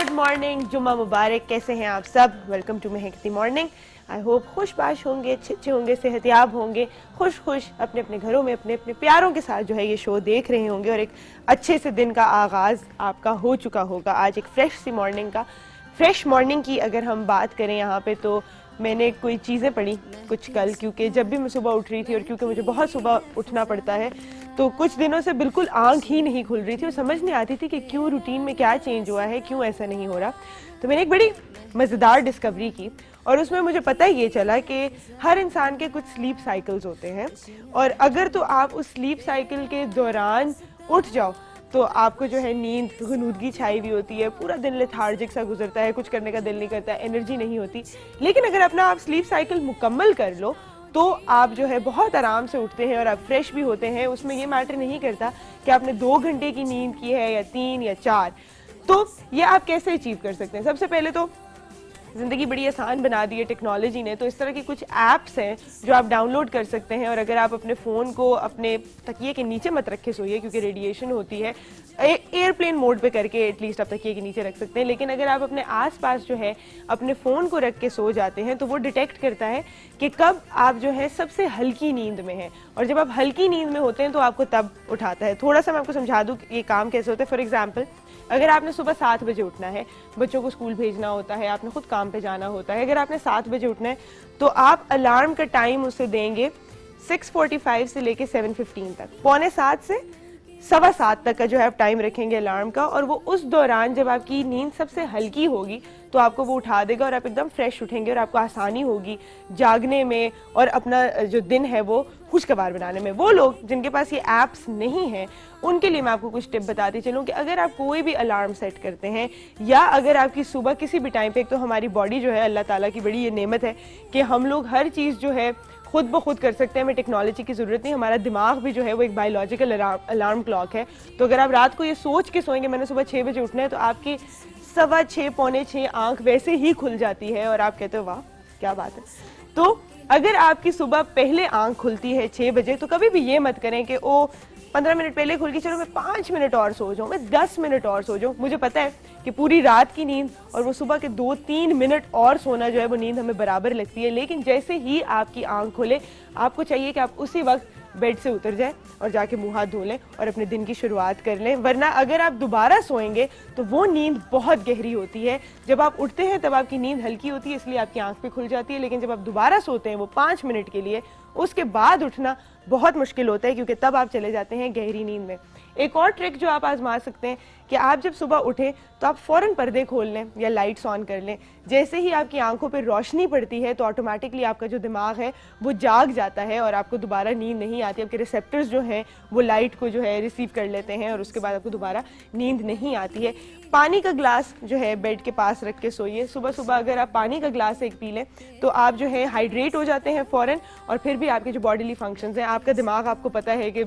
Good morning, जुम्मा मुबारक। कैसे हैं आप सब? Welcome to मेहकती morning. I hope खुशबाश होंगे, अच्छे होंगे, सेहतियाब होंगे, खुश खुश अपने अपने घरों में अपने अपने प्यारों के साथ जो है ये शो देख रहे होंगे और एक अच्छे से दिन का आगाज़ आपका हो चुका होगा। आज एक फ्रेश सी मॉर्निंग का, फ्रेश मॉर्निंग की अगर हम बात करें यहाँ पे, तो मैंने कोई चीज़ें पढ़ी कुछ कल, क्योंकि जब भी मैं सुबह उठ रही थी और क्योंकि मुझे बहुत सुबह उठना पड़ता है, तो कुछ दिनों से बिल्कुल आंख ही नहीं खुल रही थी और समझ नहीं आती थी कि क्यों, रूटीन में क्या चेंज हुआ है, क्यों ऐसा नहीं हो रहा। तो मैंने एक बड़ी मज़ेदार डिस्कवरी की और उसमें मुझे पता ये चला कि हर इंसान के कुछ स्लीप साइकिल्स होते हैं और अगर तो आप उस स्लीप साइकिल के दौरान उठ जाओ तो आपको जो है नींद, गुनूदगी छाई हुई होती है, पूरा दिन लेथार्जिक सा गुजरता है, कुछ करने का दिल नहीं करता, एनर्जी नहीं होती। लेकिन अगर अपना आप स्लीप साइकिल मुकम्मल कर लो तो आप जो है बहुत आराम से उठते हैं और आप फ्रेश भी होते हैं। उसमें ये मैटर नहीं करता कि आपने 2 घंटे की नींद की है या 3 या 4। तो ये आप कैसे अचीव कर सकते हैं? सबसे पहले तो ज़िंदगी बड़ी आसान बना दी है टेक्नोलॉजी ने, तो इस तरह की कुछ ऐप्स हैं जो आप डाउनलोड कर सकते हैं। और अगर आप अपने फ़ोन को अपने तकिए के नीचे मत रखे सोइए, क्योंकि रेडिएशन होती है, एयरप्लेन मोड पे करके एटलीस्ट आप तकिए के नीचे रख सकते हैं। लेकिन अगर आप अपने आसपास जो है अपने फ़ोन को रख के सो जाते हैं तो वो डिटेक्ट करता है कि कब आप जो है सबसे हल्की नींद में हैं, और जब आप हल्की नींद में होते हैं तो आपको तब उठाता है। थोड़ा सा मैं आपको समझा दूँ ये काम कैसे होता है। फॉर एग्जाम्पल, अगर आपने सुबह 7 बजे उठना है, बच्चों को स्कूल भेजना होता है, आपने खुद काम पे जाना होता है, अगर आपने 7 बजे उठना है तो आप अलार्म का टाइम उसे देंगे 6:45 से लेके 7:15 तक, 6:45 से 7:15 तक का जो है आप टाइम रखेंगे अलार्म का। और वो उस दौरान जब आपकी नींद सबसे हल्की होगी तो आपको वो उठा देगा और आप एकदम फ्रेश उठेंगे और आपको आसानी होगी जागने में और अपना जो दिन है वो खुशगवार बनाने में। वो लोग जिनके पास ये ऐप्स नहीं हैं उनके लिए मैं आपको कुछ टिप बताती चलूँ कि अगर आप कोई भी अलार्म सेट करते हैं या अगर आपकी सुबह किसी भी टाइम पे, एक तो हमारी बॉडी जो है अल्लाह ताला की बड़ी ये नेमत है कि हम लोग हर चीज़ जो है खुद ब खुद कर सकते हैं, हमें टेक्नोलॉजी की ज़रूरत नहीं। हमारा दिमाग भी जो है वो एक बायोलॉजिकल अलार्म क्लॉक है। तो अगर आप रात को ये सोच के सोएंगे मैंने सुबह 6 बजे उठना है, तो आपकी 6:15 पौने 6 आंख वैसे ही खुल जाती है और आप कहते हो वाह क्या बात है। तो अगर आपकी सुबह पहले आंख खुलती है 6 बजे तो कभी भी ये मत करें कि ओ 15 मिनट पहले खुल के चलो मैं 5 मिनट और सो जाऊँ, मैं 10 मिनट और सो जाऊँ। मुझे पता है कि पूरी रात की नींद और वो सुबह के 2-3 मिनट और सोना जो है वो नींद हमें बराबर लगती है। लेकिन जैसे ही आपकी आंख खुले आपको चाहिए कि आप उसी वक्त बेड से उतर जाएं और जाके मुंह हाथ धो लें और अपने दिन की शुरुआत कर लें। वरना अगर आप दोबारा सोएंगे तो वो नींद बहुत गहरी होती है। जब आप उठते हैं तब आपकी नींद हल्की होती है, इसलिए आपकी आंख भी खुल जाती है। लेकिन जब आप दोबारा सोते हैं वो 5 मिनट के लिए, उसके बाद उठना बहुत मुश्किल होता है, क्योंकि तब आप चले जाते हैं गहरी नींद में। एक और ट्रिक जो आप आजमा सकते हैं कि आप जब सुबह उठें तो आप फ़ौरन पर्दे खोल लें या लाइट्स ऑन कर लें। जैसे ही आपकी आंखों पर रोशनी पड़ती है तो ऑटोमेटिकली आपका जो दिमाग है वो जाग जाता है और आपको दोबारा नींद नहीं आती। आपके रिसेप्टर्स जो हैं वो लाइट को जो है रिसीव कर लेते हैं और उसके बाद आपको दोबारा नींद नहीं आती है। पानी का ग्लास जो है बेड के पास रख के सोइए। सुबह सुबह अगर आप पानी का ग्लास एक पी लें तो आप जो है हाइड्रेट हो जाते हैं फ़ौरन, और फिर भी आपके जो बॉडीली फंक्शंस हैं, आपका दिमाग आपको पता है कि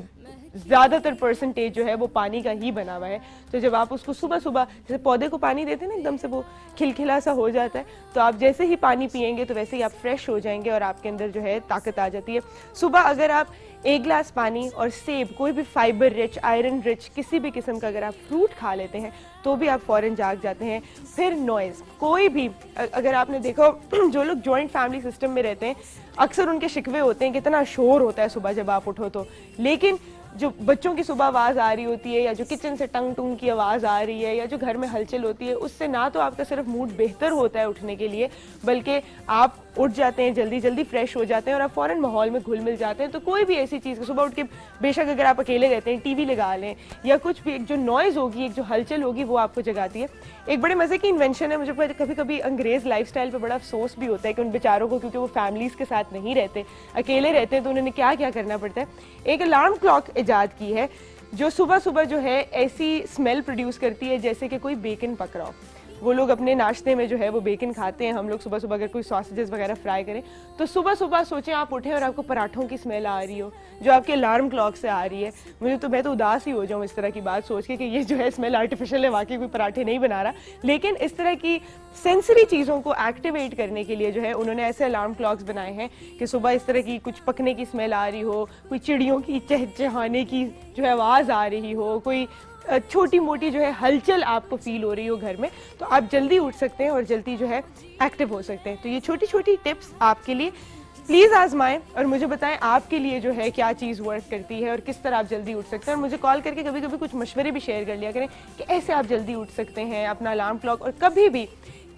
ज़्यादातर परसेंटेज जो है वो पानी का ही बना हुआ है। तो जब आप उसको सुबह सुबह, जैसे पौधे को पानी देते हैं ना, एकदम से वो खिलखिला सा हो जाता है, तो आप जैसे ही पानी पिएंगे तो वैसे ही आप फ्रेश हो जाएंगे और आपके अंदर जो है ताकत आ जाती है। सुबह अगर आप 1 गिलास पानी और सेब, कोई भी फाइबर रिच, आयरन रिच किसी भी किस्म का अगर आप फ्रूट खा लेते हैं तो भी आप फ़ौरन जाग जाते हैं। फिर नॉइज़, कोई भी, अगर आपने देखो जो लोग जॉइंट फैमिली सिस्टम में रहते हैं अक्सर उनके शिकवे होते हैं कितना शोर होता है सुबह जब आप उठो तो। लेकिन जो बच्चों की सुबह आवाज़ आ रही होती है या जो किचन से टंग टूंग की आवाज़ आ रही है या जो घर में हलचल होती है, उससे ना तो आपका सिर्फ मूड बेहतर होता है उठने के लिए, बल्कि आप उठ जाते हैं, जल्दी जल्दी फ्रेश हो जाते हैं और आप फ़ौरन माहौल में घुल मिल जाते हैं। तो कोई भी ऐसी चीज़, सुबह उठ के बेशक अगर आप अकेले रहते हैं टीवी लगा लें या कुछ भी, एक जो नॉइज़ होगी, एक जो हलचल होगी वो आपको जगाती है। एक बड़े मज़े की इन्वेंशन है। मुझे कभी कभी अंग्रेज़ लाइफस्टाइल पे बड़ा अफसोस भी होता है कि उन बेचारों को, क्योंकि वो फैमिलीज़ के साथ नहीं रहते, अकेले रहते हैं, तो उन्होंने क्या क्या करना पड़ता है। एक अलार्म क्लॉक ईजाद की है जो सुबह सुबह जो है ऐसी स्मेल प्रोड्यूस करती है जैसे कि कोई बेकन पक रहा हो। वो लोग अपने नाश्ते में जो है वो बेकन खाते हैं। हम लोग सुबह सुबह अगर कोई सॉसेजेस वगैरह फ्राई करें तो सुबह सुबह सोचें आप उठें और आपको पराठों की स्मेल आ रही हो जो आपके अलार्म क्लॉक से आ रही है। मैं तो उदास ही हो जाऊँ इस तरह की बात सोच के कि ये जो है स्मेल आर्टिफिशियल है, वाकई कोई पराठे नहीं बना रहा। लेकिन इस तरह की सेंसरी चीज़ों को एक्टिवेट करने के लिए जो है उन्होंने ऐसे अलार्म क्लॉक्स बनाए हैं कि सुबह इस तरह की कुछ पकने की स्मेल आ रही हो, कोई चिड़ियों की चहचहाने की जो है आवाज़ आ रही हो, कोई छोटी मोटी जो है हलचल आपको फील हो रही हो घर में, तो आप जल्दी उठ सकते हैं और जल्दी जो है एक्टिव हो सकते हैं। तो ये छोटी छोटी टिप्स आपके लिए प्लीज़ आजमाएं और मुझे बताएं आपके लिए जो है क्या चीज़ वर्क करती है और किस तरह आप जल्दी उठ सकते हैं। और मुझे कॉल करके कभी कभी कुछ मशवरे भी शेयर कर लिया करें कि ऐसे आप जल्दी उठ सकते हैं अपना अलार्म क्लॉक। और कभी भी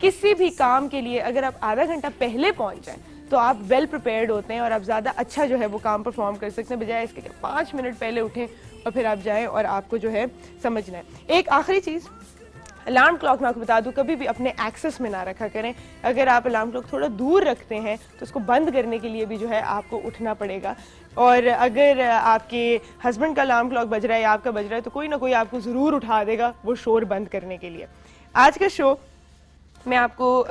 किसी भी काम के लिए अगर आप आधा घंटा पहले पहुंच जाएं तो आप वेल प्रिपेयर्ड होते हैं और आप ज़्यादा अच्छा जो है वो काम परफॉर्म कर सकते हैं, बजाय इसके 5 मिनट पहले उठें और फिर आप जाएं और आपको जो है समझना है। एक आखिरी चीज़, अलार्म क्लॉक मैं आपको बता दूं कभी भी अपने एक्सेस में ना रखा करें। अगर आप अलार्म क्लॉक थोड़ा दूर रखते हैं तो उसको बंद करने के लिए भी जो है आपको उठना पड़ेगा। और अगर आपके हस्बैंड का अलार्म क्लॉक बज रहा है या आपका बज रहा है तो कोई ना कोई आपको ज़रूर उठा देगा वो शोर बंद करने के लिए। आज का शो मैं आपको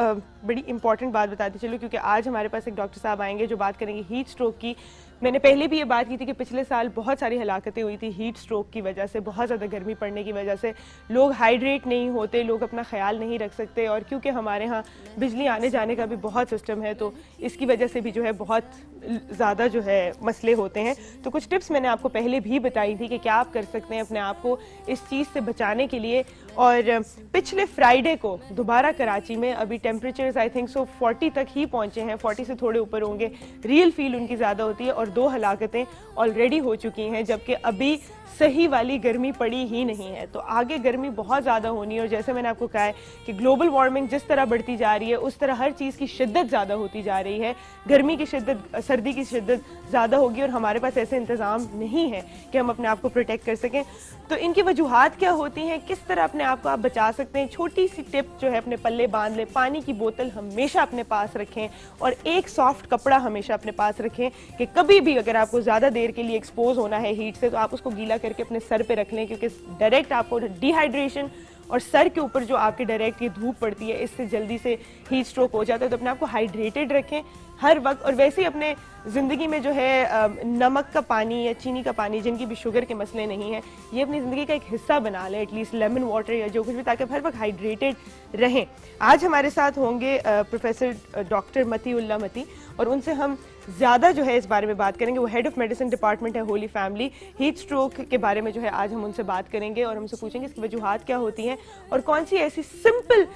बड़ी इंपॉर्टेंट बात बताती चलूँ, क्योंकि आज हमारे पास एक डॉक्टर साहब आएंगे जो बात करेंगे हीट स्ट्रोक की। मैंने पहले भी ये बात की थी कि पिछले साल बहुत सारी हलाकतें हुई थी हीट स्ट्रोक की वजह से, बहुत ज़्यादा गर्मी पड़ने की वजह से। लोग हाइड्रेट नहीं होते, लोग अपना ख्याल नहीं रख सकते, और क्योंकि हमारे यहाँ बिजली आने जाने का भी बहुत सिस्टम है तो इसकी वजह से भी जो है बहुत ज़्यादा जो है मसले होते हैं। तो कुछ टिप्स मैंने आपको पहले भी बताई थी कि क्या आप कर सकते हैं अपने आप को इस चीज़ से बचाने के लिए। और पिछले फ्राइडे को दोबारा कराची में अभी टेम्परेचर्स आई थिंक सो 40 तक ही पहुंचे हैं, 40 से थोड़े ऊपर होंगे, रियल फील उनकी ज़्यादा होती है, और 2 हलाकतें ऑलरेडी हो चुकी हैं, जबकि अभी सही वाली गर्मी पड़ी ही नहीं है। तो आगे गर्मी बहुत ज़्यादा होनी है, और जैसे मैंने आपको कहा है कि ग्लोबल वार्मिंग जिस तरह बढ़ती जा रही है उस तरह हर चीज़ की शिद्दत ज़्यादा होती जा रही है। गर्मी की शिद्दत, सर्दी की शिद्दत ज़्यादा होगी, और हमारे पास ऐसे इंतज़ाम नहीं है कि हम अपने आप को प्रोटेक्ट कर सकें। तो इनकी वजूहात क्या होती हैं, किस तरह अपने आप को आप बचा सकते हैं, छोटी सी टिप जो है अपने पल्ले बांध लें। पानी की बोतल हमेशा अपने पास रखें और एक सॉफ्ट कपड़ा हमेशा अपने पास रखें कि कभी भी अगर आपको ज़्यादा देर के लिए एक्सपोज होना है हीट से तो आप उसको गीला करके अपने सर पे रख लें, क्योंकि डायरेक्ट आपको डिहाइड्रेशन और सर के ऊपर जो आपके डायरेक्ट ये धूप पड़ती है इससे जल्दी से हीट स्ट्रोक हो जाता है। तो अपने आप को हाइड्रेटेड रखें हर वक्त। और वैसे ही अपने ज़िंदगी में जो है नमक का पानी या चीनी का पानी, जिनकी भी शुगर के मसले नहीं हैं, ये अपनी ज़िंदगी का एक हिस्सा बना लें, एटलीस्ट लेमन वाटर या जो कुछ भी, ताकि आप हर वक्त हाइड्रेटेड रहें। आज हमारे साथ होंगे प्रोफेसर डॉक्टर मतीउल्लाह मती, और उनसे हम ज़्यादा जो है इस बारे में बात करेंगे। वो हेड ऑफ मेडिसिन डिपार्टमेंट है होली फैमिली। हीट स्ट्रोक के बारे में जो है आज हम उनसे बात करेंगे और हमसे पूछेंगे इसकी वजूहात क्या होती हैं और कौन सी ऐसी सिंपल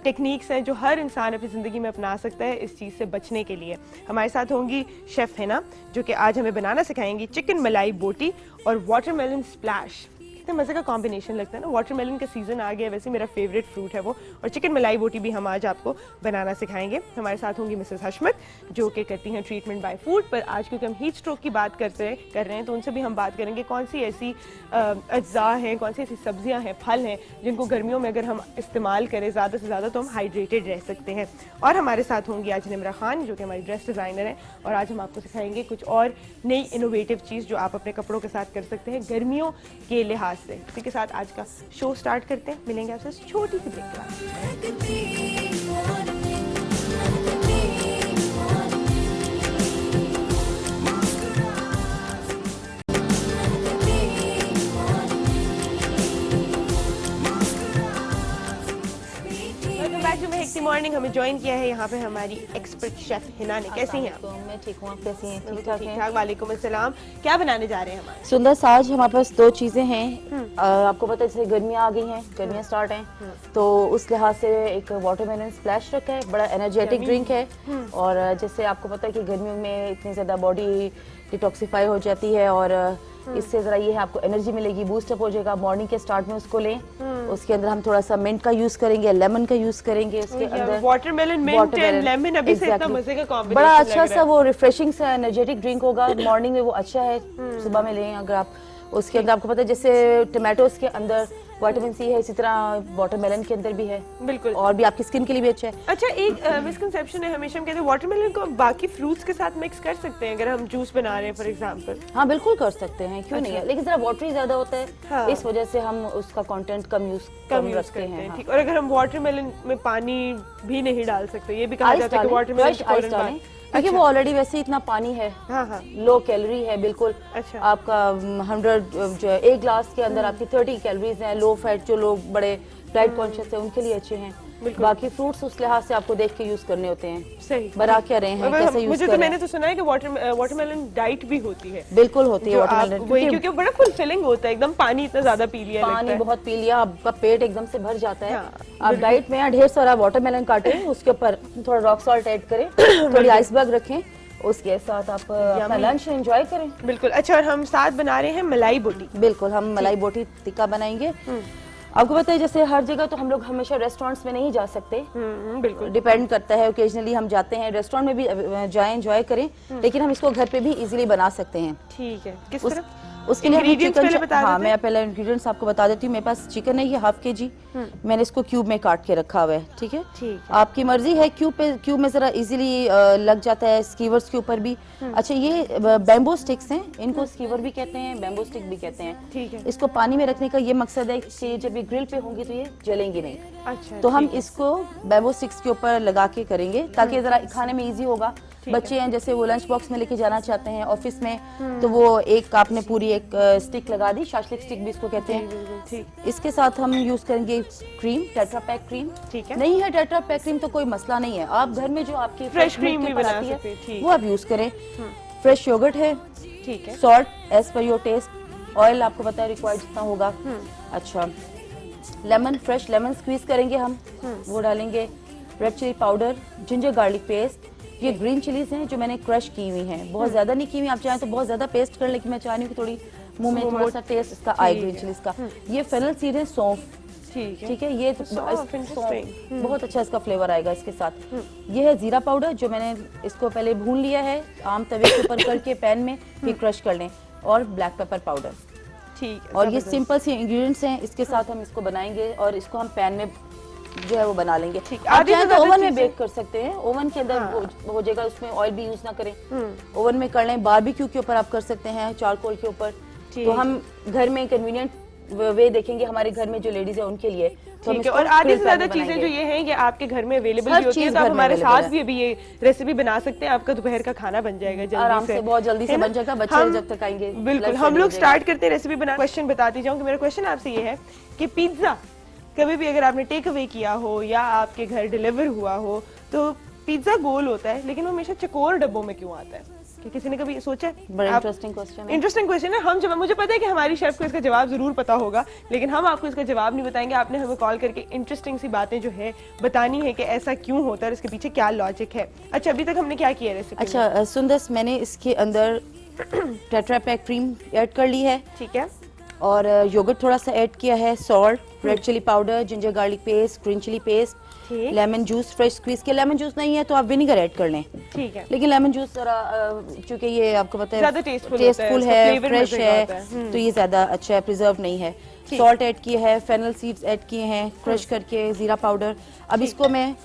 टेक्निक्स हैं जो हर इंसान अपनी ज़िंदगी में अपना सकता है इस चीज़ से बचने के लिए। हमारे साथ होंगी शेफ़ हिना, जो कि आज हमें बनाना सिखाएंगी चिकन मलाई बोटी और वाटरमेलन स्प्लैश। मज़े का कॉम्बिनेशन लगता है ना, वाटरमेलन का सीज़न आ गया, वैसे मेरा फेवरेट फ्रूट है वो, और चिकन मलाई बोटी भी हम आज आपको बनाना सिखाएंगे। हमारे साथ होंगी मिसेस हशमत, जो कि करती हैं ट्रीटमेंट बाय फूड, पर आज क्योंकि हम हीट स्ट्रोक की बात कर रहे हैं तो उनसे भी हम बात करेंगे कौन सी ऐसी अज्जा हैं, कौन सी ऐसी सब्जियां हैं, फल हैं जिनको गर्मियों में अगर हम इस्तेमाल करें ज़्यादा से ज़्यादा तो हम हाइड्रेटेड रह सकते हैं। और हमारे साथ होंगी आज निमरा खान, जो कि हमारी ड्रेस डिज़ाइनर हैं, और आज हम आपको सिखाएंगे कुछ और नई इनोवेटिव चीज़ जो आप अपने कपड़ों के साथ कर सकते हैं गर्मियों के लिहाज से। इसी के साथ आज का शो स्टार्ट करते हैं। मिलेंगे आपसे छोटी सी ब्रेक के बाद। मॉर्निंग हमें ज्वाइन किया है यहाँ पे हमारी एक्सपर्ट शेफ हिना ने। कैसी हैं आप? मैं ठीक हूँ, आप कैसी हैं? ठीक ठाक। वालेकुम अस्सलाम। क्या बनाने जा रहे हैं हमारे? सुंदर साज हमारे पास 2 चीजें हैं। आपको पता है जैसे गर्मियाँ आ गई हैं, गर्मियाँ स्टार्ट हैं, तो उस लिहाज से एक वाटरमेलन स्प्लैश रखा है, बड़ा एनर्जेटिक ड्रिंक है। और जैसे आपको पता है कि गर्मियों में इतनी ज्यादा बॉडी डिटॉक्सिफाई हो जाती है, और इससे जरा ये है आपको एनर्जी मिलेगी, बूस्ट अप हो जाएगा। मॉर्निंग के स्टार्ट में उसको लें। उसके अंदर हम थोड़ा सा मिंट का यूज करेंगे, लेमन का यूज करेंगे उसके अंदर। वाटरमेलन, मिंट एंड लेमन, अभी से इतना मजे का कॉम्बिनेशन बड़ा अच्छा सा वो रिफ्रेशिंग सा एनर्जेटिक ड्रिंक होगा मॉर्निंग में, वो अच्छा है सुबह में लें अगर आप। उसके अंदर आपको पता है जैसे टमाटोज के अंदर विटामिन सी है, इसी तरह वाटरमेलन के अंदर भी है, बिल्कुल, और भी आपकी स्किन के लिए भी अच्छा है। अच्छा, एक मिसकंसेप्शन है, हमेशा हम कहते हैं वाटरमेलन को बाकी फ्रूट्स के साथ मिक्स कर सकते हैं अगर हम जूस बना रहे हैं फॉर एग्जांपल। हाँ बिल्कुल कर सकते हैं, क्यों नहीं है, लेकिन जरा वाटरी ज्यादा होता है। हाँ। इस वजह से हम उसका कंटेंट कम रखते हैं। हाँ। ठीक, और अगर हम वाटरमेलन में पानी भी नहीं डाल सकते, ये भी कहा जाता है कि वाटरमेलन क्योंकि वो ऑलरेडी वैसे इतना पानी है। हाँ हाँ, लो कैलोरी है बिल्कुल। अच्छा, आपका 100 जो है 1 ग्लास के अंदर आपकी 30 कैलोरीज हैं। लो फैट जो लोग बड़े डाइट कॉन्शियस है उनके लिए अच्छे हैं। बिल्कुल। बाकी फ्रूट्स उस लिहाज से आपको देख के यूज करने होते हैं, सही बना क्या रहे हैं, कैसे यूज मुझे कर तो रहे मैंने हैं। तो सुना है कि वाटरमेलन डाइट भी होती है। बिल्कुल होती है जो आप वाटरमेलन, वही क्योंकि क्योंकि वो बड़ा फुलफिलिंग होता है, एकदम पानी इतना ज्यादा पी लिया लगता पानी है। बहुत पी लिया, आपका पेट एकदम से भर जाता है। हाँ, आप डाइट में ढेर सारा वाटरमेलन काटें, उसके ऊपर थोड़ा रॉक सॉल्ट ऐड करें, थोड़ी आइसबर्ग रखें, उसके साथ आप अपना लंच एंजॉय करें। बिल्कुल। अच्छा, और हम साथ बना रहे हैं मलाई बोटी। बिल्कुल, हम मलाई बोटी टिक्का बनाएंगे। आपको पता है जैसे हर जगह तो हम लोग हमेशा रेस्टोरेंट्स में नहीं जा सकते, बिल्कुल। डिपेंड करता है, ओकेजनली हम जाते हैं रेस्टोरेंट में भी जाएं एंजॉय करें, लेकिन हम इसको घर पे भी इजीली बना सकते हैं। ठीक है, किस तरह? उसके लिए हमें Ingredients चिकन पहले बता हाँ, देते हैं। मैं पहले इंग्रेडिएंट्स आपको बता देती हूँ। मेरे पास चिकन है, ये ½ kg, मैंने इसको क्यूब में काट के रखा हुआ है। ठीक है, ठीक है। आपकी मर्जी है, क्यूब में जरा इजीली लग जाता है, स्कीवर्स के ऊपर भी। अच्छा, ये बैम्बो स्टिक्स हैं, इनको स्कीवर भी कहते हैं, बैम्बो स्टिक भी कहते हैं। ठीक है। इसको पानी में रखने का ये मकसद है कि जब ये ग्रिल पे होंगी तो ये जलेंगी नहीं। अच्छा, तो हम इसको बैम्बो स्टिक्स के ऊपर लगा के करेंगे ताकि जरा खाने में इजी होगा। बच्चे हैं जैसे वो लंच बॉक्स में लेके जाना चाहते हैं ऑफिस में, तो वो एक आपने पूरी एक स्टिक लगा दी, शाशलिक स्टिक भी इसको कहते हैं। ठीक। इसके साथ हम यूज करेंगे क्रीम, टेट्रा पैक क्रीम। ठीक है। नहीं है टेट्रा पैक क्रीम तो कोई मसला नहीं है, आप घर में जो आपकी फ्रेश मिल्क क्रीम के भी ऊपर बना आती है, सकते हैं, ठीक। वो आप यूज करें। फ्रेश योगर्ट है, ठीक है। Salt as per your taste, oil आपको पता है रिक्वायर्ड जितना होगा। अच्छा, लेमन, फ्रेश लेमन स्क्वीज करेंगे हम, वो डालेंगे। Red chilli powder, ginger garlic paste, ये ग्रीन चिलीज हैं जो मैंने क्रश की हुई हैं, बहुत ज्यादा नहीं की हुई, आप चाहें तो बहुत ज्यादा पेस्ट कर, लेकिन मैं चाह रही हूँ कि थोड़ी मुंह में थोड़ा सा टेस्ट इसका आए ग्रीन चिलीज का। ये फेनल सीड है, सौंफ। ठीक है। ठीक है, ये सौंफ, सौंफ बहुत अच्छा इसका फ्लेवर आएगा इसके साथ। ये है जीरा पाउडर, जो मैंने इसको पहले भून लिया है आम तवे के ऊपर करके पैन में, फिर क्रश कर लें। और ब्लैक पेपर पाउडर। ठीक है। और ये सिंपल सी इंग्रेडिएंट्स हैं, इसके साथ हम इसको बनाएंगे और इसको हम पैन में जो है वो बना लेंगे। ठीक, आप आधी चाहें से तो ज्यादा ओवन में चीजें- बेक कर सकते हैं, ओवन के अंदर हो जाएगा, उसमें ऑयल भी यूज ना करें, ओवन में कर लें। बारबेक्यू के ऊपर आप कर सकते हैं, चारकोल के ऊपर। तो हम घर में कन्वीनियंट वे देखेंगे हमारे घर में जो लेडीज है उनके लिए। तो ठीक है। और आधी से ज्यादा चीजें जो ये हैं कि आपके घर में अवेलेबल हर भी होती है, चीज तो आप घर में हमारे available साथ है। भी अभी ये रेसिपी बना सकते हैं, आपका दोपहर का खाना बन जाएगा जल्दी आराम से, बहुत जल्दी से है ना? बन जाएगा, बच्चे हम- जब तक आएंगे बिल्कुल, lunch हम ready लोग हो जाएगा। स्टार्ट करते हैं रेसिपी बना। क्वेश्चन बताती जाऊँ कि मेरा क्वेश्चन आपसे ये है कि पिज्जा कभी भी अगर आपने टेक अवे किया हो या आपके घर डिलीवर हुआ हो, तो पिज्जा गोल होता है लेकिन वो हमेशा चकोर डब्बों में क्यों आता है? कि किसी ने कभी सोचा है? बड़ा आप- इंटरेस्टिंग क्वेश्चन है। इंटरेस्टिंग क्वेश्चन है। हम जवाब, मुझे पता है कि हमारी शेफ को इसका जवाब जरूर पता होगा, लेकिन हम आपको इसका जवाब नहीं बताएंगे। आपने हमें कॉल करके इंटरेस्टिंग सी बातें जो है बतानी है कि ऐसा क्यों होता है और इसके पीछे क्या लॉजिक है। अच्छा, अभी तक हमने क्या किया रेसिपी? अच्छा सुंदस, मैंने इसके अंदर टेट्रा पैक क्रीम ऐड कर ली है, ठीक है। और योगर्ट थोड़ा सा ऐड किया है, salt, red chilli powder, ginger garlic paste, green chilli paste, ठीक। लेमन जूस फ्रेश स्क्वीज के। लेमन जूस नहीं है तो आप विनेगर ऐड कर लें, ठीक है। लेकिन लेमन जूस जरा चूंकि ये आपको पता है ज्यादा टेस्टफुल होता है, उसका है, flavor फ्रेश मजे का है, होता है। तो ये ज्यादा अच्छा है, प्रिजर्व नहीं है। सॉल्ट ऐड किया है, फेनल सीड्स ऐड किए हैं क्रश करके, जीरा पाउडर। अब इसको मैं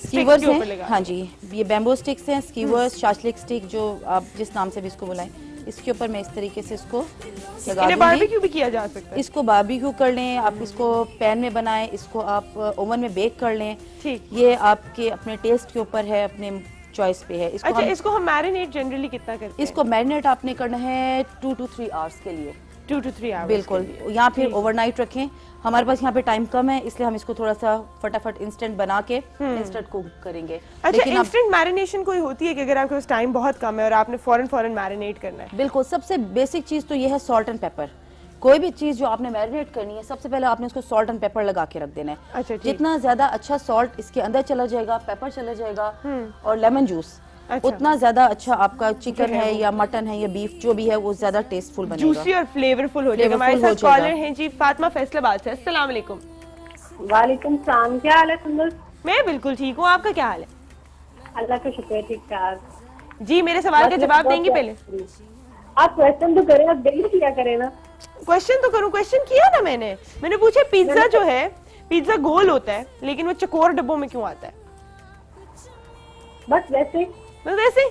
स्कीवर्स के ऊपर हैं, लगा हाँ जी, ये बैम्बो स्टिक्स हैं, स्कीवर्स, शाशलिक स्टिक, जो आप जिस नाम से भी इसको बुलाएं, इसके ऊपर मैं इस तरीके से इसको लगा इन्हें दूंगी। बारबेक्यू भी किया जा सकता है। इसको बारबेक्यू कर लें, आप इसको पैन में बनाएं, इसको आप ओवन में बेक कर लें। ठीक। ये आपके अपने टेस्ट के ऊपर है, अपने चॉइस पे है। इसको अच्छा, हम इसको हम मैरिनेट जनरली कितना करते हैं? इसको मैरिनेट आपने करना है 2 to 3 आवर्स के लिए। 2 to 3 आवर्स। बिल्कुल, यहाँ फिर ओवरनाइट रखें। हमारे पास यहाँ पे टाइम कम है, इसलिए हम इसको थोड़ा सा फटाफट इंस्टेंट बना के इंस्टेंट कुक करेंगे। अच्छा, लेकिन आप इंस्टेंट मैरिनेशन कोई होती है कि अगर आपके पास टाइम बहुत कम है और आपने फौरन मैरिनेट करना है? बिल्कुल, सबसे बेसिक चीज तो ये है सॉल्ट एंड पेपर। कोई भी चीज जो आपने मैरिनेट करनी है, सबसे पहले आपने उसको सॉल्ट एंड पेपर लगा के रख देना है। अच्छा, ठीक। जितना ज्यादा अच्छा सॉल्ट इसके अंदर चला जाएगा, पेपर चला जाएगा, और लेमन जूस, अच्छा। उतना ज्यादा अच्छा आपका चिकन है या मटन है या बीफ जो भी है वो ज्यादा टेस्टफुल बनेगा। जूसी और फ्लेवरफुल हो जाएगा। हमारे Flavorful साथ हो कॉलर जाएगा। हैं जी, फातिमा फैसलाबाद से। अस्सलाम वालेकुम। वालेकुम सलाम, क्या हाल है सुंदर? मैं बिल्कुल ठीक हूँ, आपका क्या हाल है? अल्लाह का शुक्र है, ठीक ठाक। जी, मेरे सवाल का जवाब देंगी पहले? आप क्वेश्चन तो करें, आप डेली किया करें ना। क्वेश्चन तो करूँ, क्वेश्चन किया ना मैंने पूछा पिज्जा जो है, पिज्जा गोल होता है लेकिन वो चकोर डब्बों में क्यों आता है? बस वैसे बस वैसे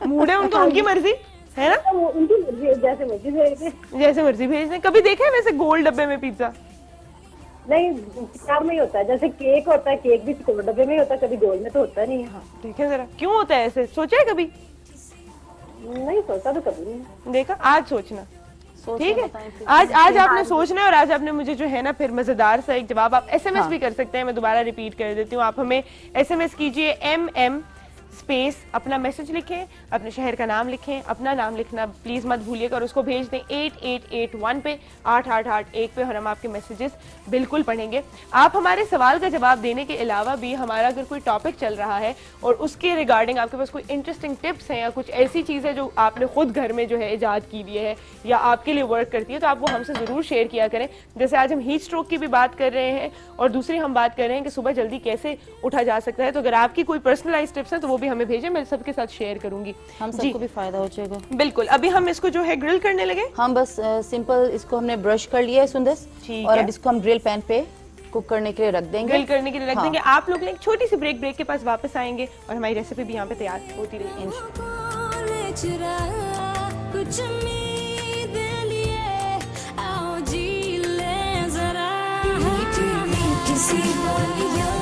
मूड है उनका, उनकी मर्जी है ना, वो उनकी मर्जी है, जैसे मर्जी भेज दे। जैसे मर्जी भेज दें। कभी देखा है वैसे गोल डब्बे में पिज्जा? नहीं, चार में ही होता है, जैसे केक होता है, केक भी चकोर डब्बे में ही होता है, कभी गोल में तो होता नहीं है। देखें जरा क्यों होता है ऐसे, सोचा है कभी? नहीं सोचा तो कभी नहीं। देखा, आज सोचना। सोच ठीक के है। बताएं फिर। आज आपने सोचना है और आज आपने मुझे जो है ना फिर मजेदार सा एक जवाब, आप एसएमएस भी कर सकते हैं, मैं दोबारा रिपीट कर देती हूँ। आप हमें एसएमएस कीजिए MM स्पेस अपना मैसेज लिखें, अपने शहर का नाम लिखें, अपना नाम लिखना प्लीज मत भूलिएगा और उसको भेज दें 8881 पे 8881 पे और हम आपके मैसेजेस बिल्कुल पढ़ेंगे। आप हमारे सवाल का जवाब देने के अलावा भी हमारा अगर कोई टॉपिक चल रहा है और उसके रिगार्डिंग आपके पास कोई इंटरेस्टिंग टिप्स हैं या कुछ ऐसी चीज़ें जो आपने खुद घर में जो है ईजाद की हुई है या आपके लिए वर्क करती है तो आप वो हमसे ज़रूर शेयर किया करें। जैसे आज हम हीट स्ट्रोक की भी बात कर रहे हैं और दूसरी हम बात कर रहे हैं कि सुबह जल्दी कैसे उठा जा सकता है, तो अगर आपकी कोई पर्सनलाइज टिप्स हैं तो वो भी हमें भेजें, मैं सबके साथ शेयर करूंगी। हम सबको भी फायदा हो जाएगा। बिल्कुल। अभी हम इसको जो है ग्रिल करने लगे। हम बस सिंपल इसको हमने ब्रश कर लिया है सुंदस, ठीक और है। अब इसको हम ग्रिल पैन पे कुक करने के लिए रख देंगे। ग्रिल करने के लिए रख हाँ। देंगे। आप लोग एक छोटी सी ब्रेक के पास वापस आएंगे और हमारी रेसिपी भी यहाँ पे तैयार होती रहेगी। कुछ उम्मीद लिए आओ जी ले जरा मीठी मीठी सी बोलियां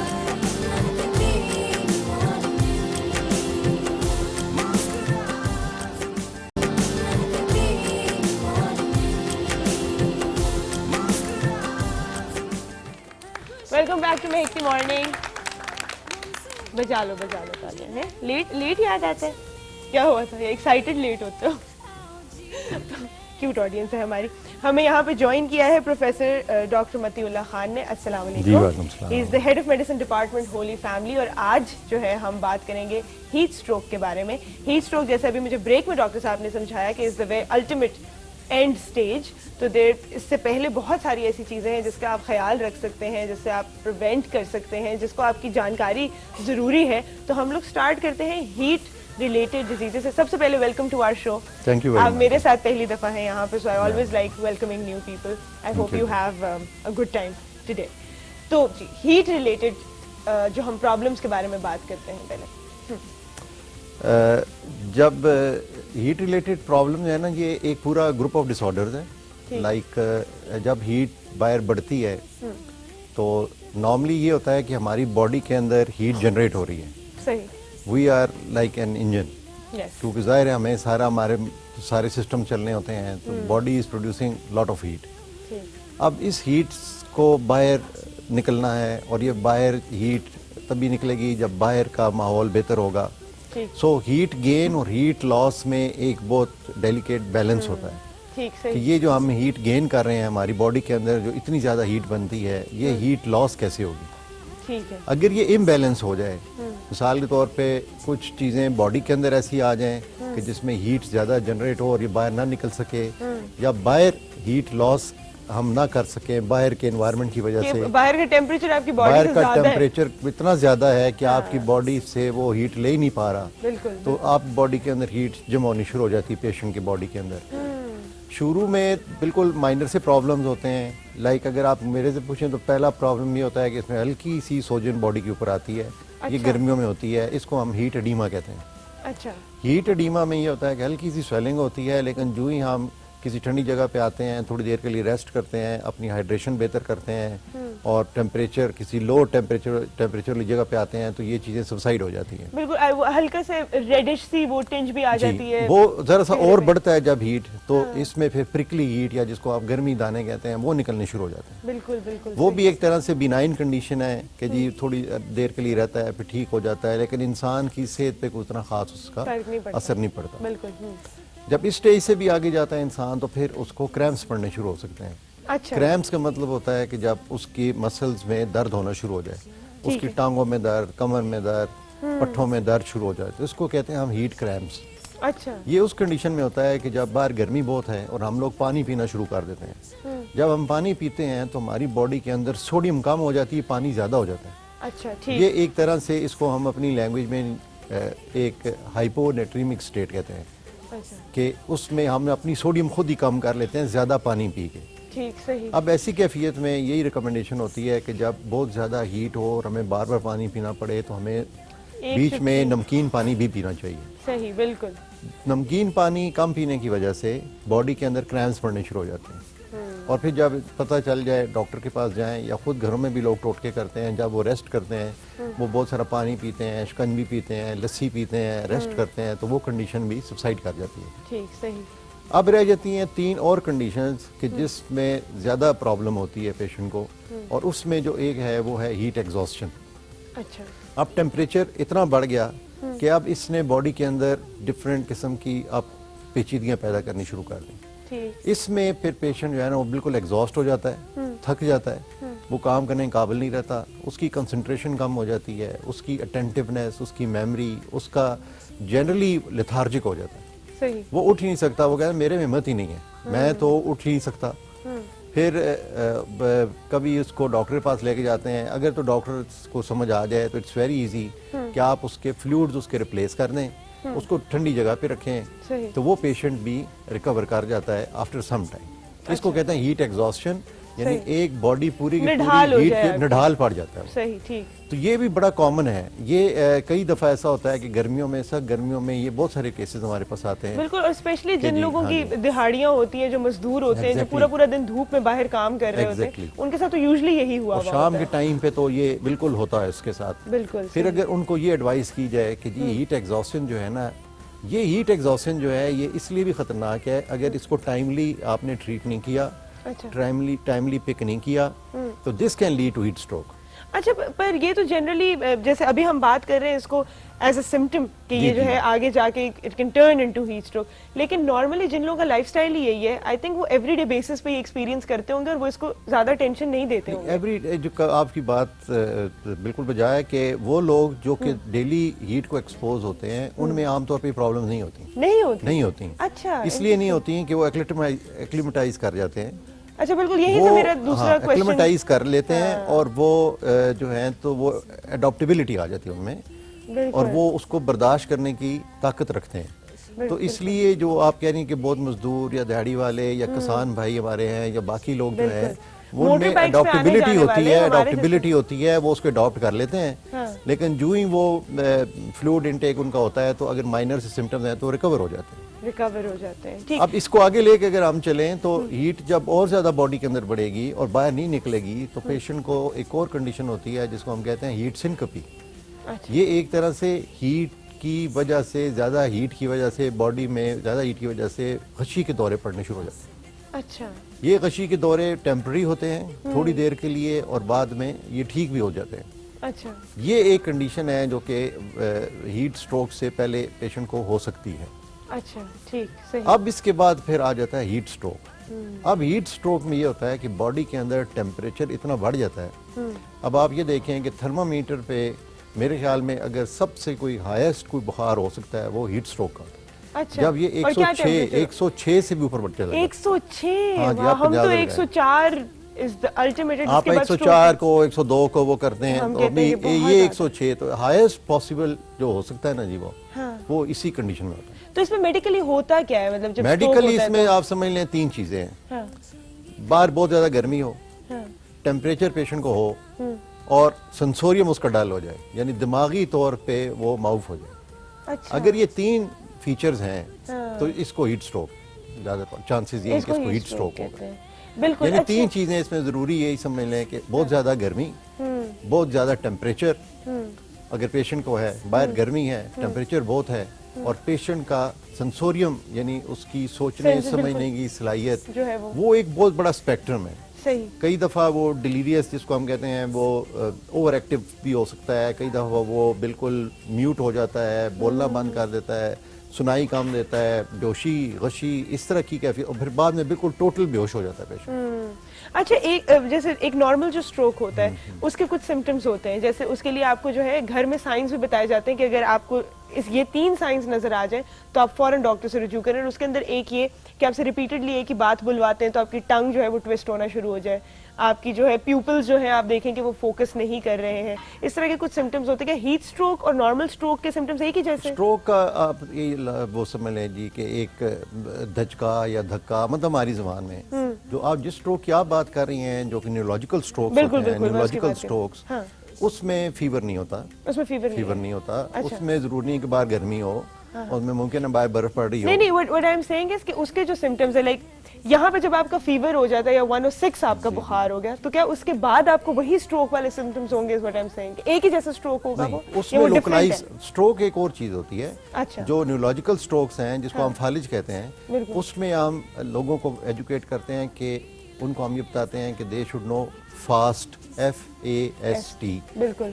वेलकम बैक टू मेहकती मॉर्निंग। बजा लो तालियां हैं। लेट याद आता है, क्या हुआ था? एक्साइटेड लेट होते हो। क्यूट ऑडियंस है हमारी। हमें यहाँ पे ज्वाइन किया है प्रोफेसर डॉक्टर मतीउल्लाह खान ने। अस्सलाम वालेकुम। He is the head of medicine department Holi family और आज जो है हम बात करेंगे हीट स्ट्रोक के बारे में। हीट स्ट्रोक जैसे अभी मुझे ब्रेक में डॉक्टर साहब ने समझाया कि is the way ultimate and stage, तो देर इससे पहले बहुत सारी ऐसी चीज़ें हैं जिसका आप ख्याल रख सकते हैं, जिससे आप प्रिवेंट कर सकते हैं, जिसको आपकी जानकारी ज़रूरी है। तो हम लोग स्टार्ट करते हैं हीट रिलेटेड डिजीजेस से। सबसे पहले welcome to our show. Thank you. आप मेरे साथ पहली दफ़ा हैं यहाँ पे, so I always like welcoming new people. I hope you have a good time today. तो जी, हीट रिलेटेड जो हम प्रॉब्लम्स के बारे में बात करते हैं पहले। जब हीट रिलेटेड प्रॉब्लम है ना, ये एक पूरा ग्रुप ऑफ डिसऑर्डर्स है। लाइक जब हीट बाहर बढ़ती है तो नॉर्मली ये होता है कि हमारी बॉडी के अंदर हीट जनरेट हो रही है। सही। We are like an engine, yes. क्योंकि जाहिर है हमें हमारे सारे सिस्टम चलने होते हैं, तो body is producing lot of heat. अब इस हीट को बाहर निकलना है और ये बाहर हीट तभी निकलेगी जब बाहर का माहौल बेहतर होगा। सो हीट गेन और हीट लॉस में एक बहुत डेलिकेट बैलेंस होता है। ठीक, कि सही। ये जो हम हीट गेन कर रहे हैं हमारी बॉडी के अंदर, जो इतनी ज़्यादा हीट बनती है, ये हीट लॉस कैसे होगी? ठीक है। अगर ये इम्बैलेंस हो जाए, मिसाल के तौर पे कुछ चीज़ें बॉडी के अंदर ऐसी आ जाएं कि जिसमें हीट ज़्यादा जनरेट हो और ये बाहर ना निकल सके, या बाहर हीट लॉस हम ना कर सके बाहर के एनवायरनमेंट की वजह से। बाहर का टेम्परेचर आपकी बॉडी बाहर से का ज्यादा है। टेम्परेचर इतना ज़्यादा है कि आपकी बॉडी से वो हीट ले ही नहीं पा रहा, बिल्कुल। तो आप बॉडी के अंदर हीट जमा होनी शुरू हो जाती है पेशेंट की बॉडी के अंदर। शुरू में बिल्कुल माइनर से प्रॉब्लम्स होते हैं। लाइक अगर आप मेरे से पूछें तो पहला प्रॉब्लम ये होता है कि इसमें हल्की सी सोजन बॉडी के ऊपर आती है। ये गर्मियों में होती है, इसको हम हीट एडीमा कहते हैं। अच्छा। हीट एडीमा में ये होता है कि हल्की सी स्वेलिंग होती है, लेकिन जो ही हम किसी ठंडी जगह पे आते हैं, थोड़ी देर के लिए रेस्ट करते हैं, अपनी हाइड्रेशन बेहतर करते हैं और टेम्परेचर किसी लो टेम्परेचर वाली जगह पे आते हैं, तो ये चीज़ें सबसाइड हो जाती हैं। बिल्कुल। वो हल्का से रेडिश सी वो टिंज भी आ जाती है। वो जरा सा और बढ़ता है जब हीट, तो इसमें फिर प्रिकली हीट या जिसको आप गर्मी दाने कहते हैं, वो निकलने शुरू हो जाते हैं। बिल्कुल बिल्कुल। वो भी एक तरह से बिनाइन कंडीशन है कि जी थोड़ी देर के लिए रहता है, फिर ठीक हो जाता है, लेकिन इंसान की सेहत पे कोई उतना खास उसका फर्क नहीं पड़ता। असर नहीं पड़ता। बिल्कुल। जब इस स्टेज से भी आगे जाता है इंसान, तो फिर उसको क्रैम्प्स पड़ने शुरू हो सकते हैं। अच्छा। क्रैम्प्स का मतलब होता है कि जब उसकी मसल्स में दर्द होना शुरू हो जाए, उसकी टांगों में दर्द, कमर में दर्द, पट्ठों में दर्द शुरू हो जाए, तो इसको कहते हैं हम हीट क्रैम्प्स। अच्छा। ये उस कंडीशन में होता है कि जब बाहर गर्मी बहुत है और हम लोग पानी पीना शुरू कर देते हैं। जब हम पानी पीते हैं तो हमारी बॉडी के अंदर सोडियम कम हो जाती है, पानी ज़्यादा हो जाता है। अच्छा, ठीक। ये एक तरह से इसको हम अपनी लैंग्वेज में एक हाइपोनेट्रीमिक स्टेट कहते हैं, अच्छा। कि उसमें हम अपनी सोडियम खुद ही कम कर लेते हैं ज़्यादा पानी पी के। ठीक, सही। अब ऐसी कैफियत में यही रिकमेंडेशन होती है कि जब बहुत ज़्यादा हीट हो और हमें बार बार पानी पीना पड़े, तो हमें बीच में नमकीन पानी भी पीना चाहिए। सही, बिल्कुल। नमकीन पानी कम पीने की वजह से बॉडी के अंदर क्रैम्प्स पड़ने शुरू हो जाते हैं, और फिर जब पता चल जाए डॉक्टर के पास जाएं, या खुद घरों में भी लोग टोटके करते हैं, जब वो रेस्ट करते हैं वो बहुत सारा पानी पीते हैं, शिकंजी पीते हैं, लस्सी पीते हैं, रेस्ट करते हैं, तो वो कंडीशन भी सबसाइड कर जाती है। ठीक, सही। अब रह जाती हैं 3 और कंडीशंस कि जिसमें ज़्यादा प्रॉब्लम होती है पेशेंट को, और उसमें जो एक है वो है हीट एग्जॉस्शन। अच्छा। अब टेम्परेचर इतना बढ़ गया कि अब इसने बॉडी के अंदर डिफरेंट किस्म की अब पेचीदगियाँ पैदा करनी शुरू कर दी। ठीक। इसमें फिर पेशेंट जो है ना वो बिल्कुल एग्जॉस्ट हो जाता है, थक जाता है, वो काम करने के काबिल नहीं रहता, उसकी कंसंट्रेशन कम हो जाती है, उसकी अटेंटिवनेस, उसकी मेमोरी, उसका जनरली लेथार्जिक हो जाता है, सही। वो उठ ही नहीं सकता। वो कहता है मेरे में हिम्मत ही नहीं है, मैं तो उठ ही नहीं सकता। फिर कभी उसको डॉक्टर के पास लेके जाते हैं, अगर तो डॉक्टर को समझ आ जाए तो इट्स वेरी इजी कि आप उसके फ्लूइड्स उसके रिप्लेस कर दें, उसको ठंडी जगह पे रखें, सही। तो वो पेशेंट भी रिकवर कर जाता है आफ्टर सम टाइम। इसको कहते हैं हीट एग्जॉस्शन, यानी एक बॉडी पूरी की निढाल हो पूरी हीट जाए के आपकी। निढाल पड़ जाता है। सही। ठीक। तो ये भी बड़ा कॉमन है। ये कई दफ़ा ऐसा होता है कि गर्मियों में ये बहुत सारे केसेस हमारे पास आते हैं। बिल्कुल, और स्पेशली जिन जी, लोगों हाँ की जी। दिहाड़ियां होती हैं, जो मजदूर होते हैं, जो Exactly. पूरा पूरा दिन धूप में बाहर काम कर रहे होते हैं, Exactly. उनके साथ तो यूजुअली यही हुआ और हुआ शाम होता के है। टाइम पे तो ये बिल्कुल होता है इसके साथ। बिल्कुल। फिर सही। अगर उनको ये एडवाइस की जाए कि जी हीट एग्जॉस्शन जो है ना, ये हीट एग्जॉस्शन जो है ये इसलिए भी खतरनाक है, अगर इसको टाइमली आपने ट्रीट नहीं किया, अच्छा। टाइमली पिक नहीं किया, तो this can lead to heat stroke. अच्छा, पर ये तो जनरली जैसे अभी हम बात कर रहे हैं इसको एज अ सिम्टम कि जी, ये जो जी। है आगे जाके it can turn into heat stroke, लेकिन नॉर्मली जिन लोगों का लाइफस्टाइल ही यही है, आई थिंक वो एवरीडे बेसिस पे ये एक्सपीरियंस करते होंगे और वो इसको ज्यादा टेंशन नहीं देते होंगे। एवरी आपकी बात बिल्कुल बजाय है कि वो लोग जो कि डेली हीट को एक्सपोज होते हैं, उनमें आमतौर पर प्रॉब्लम नहीं होती। नहीं होती। अच्छा, इसलिए नहीं होती कि वो एक्लिमेटाइज कर जाते हैं। अच्छा, बिल्कुल यही से मेरा दूसरा क्वेश्चन। एक्लिमेटाइज कर लेते हैं और वो जो है तो वो अडॉप्टेबिलिटी आ जाती है उनमें, और वो उसको बर्दाश्त करने की ताकत रखते हैं। तो इसलिए जो आप कह रही हैं कि बहुत मजदूर या दिहाड़ी वाले या किसान भाई हमारे हैं या बाकी लोग जो है वो उनमें मोटर बाइक्स पे आने अडॉप्टेबिलिटी जाने होती वाले है, हमारे अडॉप्टेबिलिटी होती है, वो उसको अडॉप्ट कर लेते हैं। हाँ। लेकिन जो ही वो फ्लूइड इनटेक उनका होता है, तो अगर माइनर से सिम्टम्स हैं तो रिकवर हो जाते हैं। रिकवर हो जाते हैं। ठीक। अब इसको आगे लेके अगर हम चलें तो हीट जब और ज्यादा बॉडी के अंदर बढ़ेगी और बाहर नहीं निकलेगी, तो पेशेंट को एक और कंडीशन होती है जिसको हम कहते हैं हीट सिनकपी। अच्छा। ये एक तरह से हीट की वजह से, ज्यादा हीट की वजह से, बॉडी में ज्यादा हीट की वजह से गशी के दौरे पड़ने शुरू हो जाते हैं। अच्छा। ये गशी के दौरे टेम्पररी होते हैं, थोड़ी देर के लिए, और बाद में ये ठीक भी हो जाते हैं। अच्छा। ये एक कंडीशन है जो कि हीट स्ट्रोक से पहले पेशेंट को हो सकती है। अच्छा। ठीक। सही। अब इसके बाद फिर आ जाता है हीट स्ट्रोक। अब हीट स्ट्रोक में ये होता है कि बॉडी के अंदर टेम्परेचर इतना बढ़ जाता है। अब आप ये देखें कि थर्मामीटर पे मेरे ख्याल में अगर सबसे कोई हाईएस्ट कोई बुखार हो सकता है वो हीट स्ट्रोक का। अच्छा। जब ये और क्या 106 106 से भी ऊपर बढ़ चला जाता है। 106। हाँ जी, वाह, आप हम 50 तो लग 104 इज द अल्टीमेट। आप 104 को 102 को वो करते हैं, हम तो कहते अभी हैं कि बहुत ये ज्यादा। 106 तो हाईएस्ट पॉसिबल जो हो सकता है ना जी, हाँ। वो इसी कंडीशन में होता है। तो इसमें मेडिकली होता क्या है, मतलब जब stroke मेडिकली होता है इसमें तो? आप समझ लें 3 चीजें हैं। हाँ। बाहर बहुत ज्यादा गर्मी हो, हाँ। टेम्परेचर पेशेंट को हो, और सेंसोरियम उसका डल हो जाए, यानी दिमागी तौर पे वो माउफ हो जाए। अच्छा। अगर ये 3 फीचर्स हैं, हाँ। तो इसको हीट स्ट्रोक ज्यादा चांसेस ये हैं कि इसको हीट स्ट्रोक कहते होगा। हैं। बिल्कुल। यानी अच्छा। 3 चीजें इसमें जरूरी यही समझ लें कि बहुत ज्यादा गर्मी, बहुत ज्यादा टेम्परेचर, अगर पेशेंट को है, बाहर गर्मी है, टेम्परेचर बहुत है, और पेशेंट का सेंसोरियम यानी उसकी सोचने Sensitive समझने की सलाहियत जो है वो एक बहुत बड़ा स्पेक्ट्रम है। सही। कई दफ़ा वो डिलीरियस जिसको हम कहते हैं वो ओवर एक्टिव भी हो सकता है, कई दफ़ा वो बिल्कुल म्यूट हो जाता है, बोलना बंद कर देता है, सुनाई कम देता है, बेहोशी, गशी, इस तरह की कैफियत, और फिर बाद में बिल्कुल टोटल बेहोश हो जाता है पेशेंट। अच्छा, जैसे एक नॉर्मल जो स्ट्रोक होता है उसके कुछ सिम्टम्स होते हैं, जैसे उसके लिए आपको जो है घर में साइंस भी बताए जाते हैं कि अगर आपको ये 3 साइंस नजर आ जाए तो आप फौरन डॉक्टर से रुजू करें। और उसके अंदर एक ये कि आपसे रिपीटेडली एक ही बात बुलवाते हैं तो आपकी टंग जो है वो ट्विस्ट होना शुरू हो जाए, आपकी जो है प्यूपल्स जो है आप देखें कि वो फोकस नहीं कर रहे हैं, इस तरह के कुछ सिम्टम्स होते हैं। हीट स्ट्रोक और नॉर्मल स्ट्रोक के सिम्टम्स एक ही जैसे? स्ट्रोक का आप ये वो समझ लें जी कि एक धचका या धक्का, मतलब हमारी जबान में जो आप जिस स्ट्रोक की आप बात कर रही हैं, जो कि न्यूरोलॉजिकल स्ट्रोक्स बिल्कुल, होते हैं, बिल्कुल, मैं उसकी न्यूरोलॉजिकल बात कर रही हूँ। स्ट्रोक्स, हाँ। उसमें फीवर नहीं होता, उसमें फीवर नहीं होता। अच्छा। उसमें जरूरी नहीं कि बाहर गर्मी हो, उसमें मुमकिन है बाहर बर्फ पड़ रही हो। नहीं, what I am saying is कि उसके जो सिम्टम्स है, लाइक यहाँ पे जब आपका फीवर हो जाता है या 106 आपका बुखार हो गया, तो क्या उसके बाद आपको वही स्ट्रोक वाले सिम्टम्स होंगे? इस व्हाट आई एम सेइंग, एक ही जैसा स्ट्रोक होगा वो, या उसमें वो different लोकलाइज है? स्ट्रोक एक और चीज होती है। अच्छा। जो न्यूरोलॉजिकल स्ट्रोक्स हैं, जिसको हम फालिज कहते हैं, बिल्कुल। उसमें हम लोगों को एजुकेट करते हैं कि उनको हम ये बताते हैं कि they should know fast, FAST। बिल्कुल।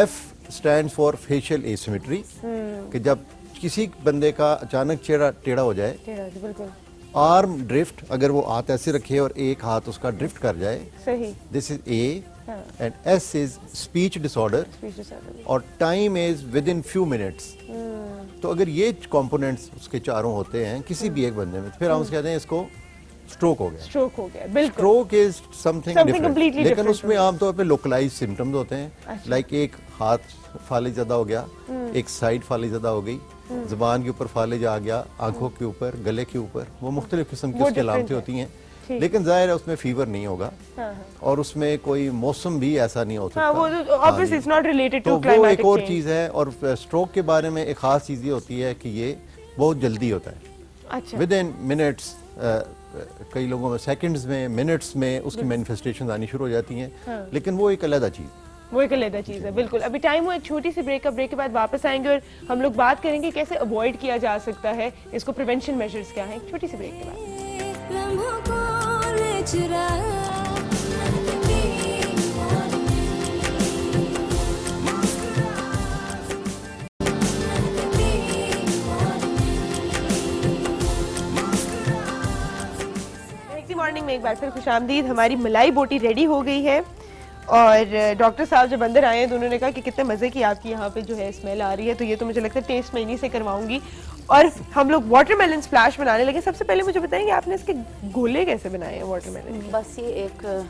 F stand for facial asymmetry, कि जब किसी बंदे का अचानक चेहरा टेढ़ा हो जाए, बिल्कुल आर्म ड्रिफ्ट, अगर वो हाथ ऐसे रखे और एक हाथ उसका ड्रिफ्ट कर जाए, सही। This is A, and S is speech disorder, और time is within few minutes. तो अगर ये कंपोनेंट्स उसके चारों होते हैं किसी भी एक बंदे में, तो फिर हम कहते हैं इसको स्ट्रोक हो गया। स्ट्रोक हो गया, बिल्कुल। Stroke is something Something different, completely लेकिन different उसमें होगा। आमतौर पे लोकलाइज सिम्टम्स होते हैं। अच्छा। लाइक एक हाथ फालिज ज़्यादा हो गया, एक साइड फालिज ज़्यादा हो गई, जुबान के ऊपर फालिज आ गया, आंखों के ऊपर, गले के ऊपर, वो मुख्तलिफ किस्म की वो उसकी different अलामतें है। होती हैं। ठीक। लेकिन जाहिर है उसमें फीवर नहीं होगा, और उसमें कोई मौसम भी ऐसा नहीं हो सकता। हाँ, वो obviously it's not related to तो वो climatic एक और change। चीज़ है। और स्ट्रोक के बारे में एक खास चीज़ ये होती है कि ये बहुत जल्दी होता है, अच्छा। विद इन मिनट्स, कई लोगों में सेकंड्स में, मिनट्स में उसकी मैनिफेस्टेशन आनी शुरू हो जाती हैं। लेकिन वो एक अलग चीज़, वो एक अलग चीज है, बिल्कुल। अभी टाइम हुआ एक छोटी सी ब्रेक का, ब्रेक के बाद वापस आएंगे और हम लोग बात करेंगे कैसे अवॉइड किया जा सकता है इसको, प्रिवेंशन मेजर्स क्या हैं, एक छोटी सी ब्रेक के बाद। लम्हों को ले चुरा मॉर्निंग में एक बार फिर खुशामदीद। हमारी मलाई बोटी रेडी हो गई है, और डॉक्टर साहब जब अंदर आए हैं तो उन्होंने कहा कि कितने मज़े की आपकी यहाँ पे जो है स्मेल आ रही है, तो ये तो मुझे लगता है टेस्ट मैं इन्हीं से करवाऊंगी। और हम लोग वाटरमेलन स्प्लैश बनाने लगे। सबसे पहले मुझे बताएंगे आपने इसके गोले कैसे बनाए हैं वाटरमेलन? बस ये एक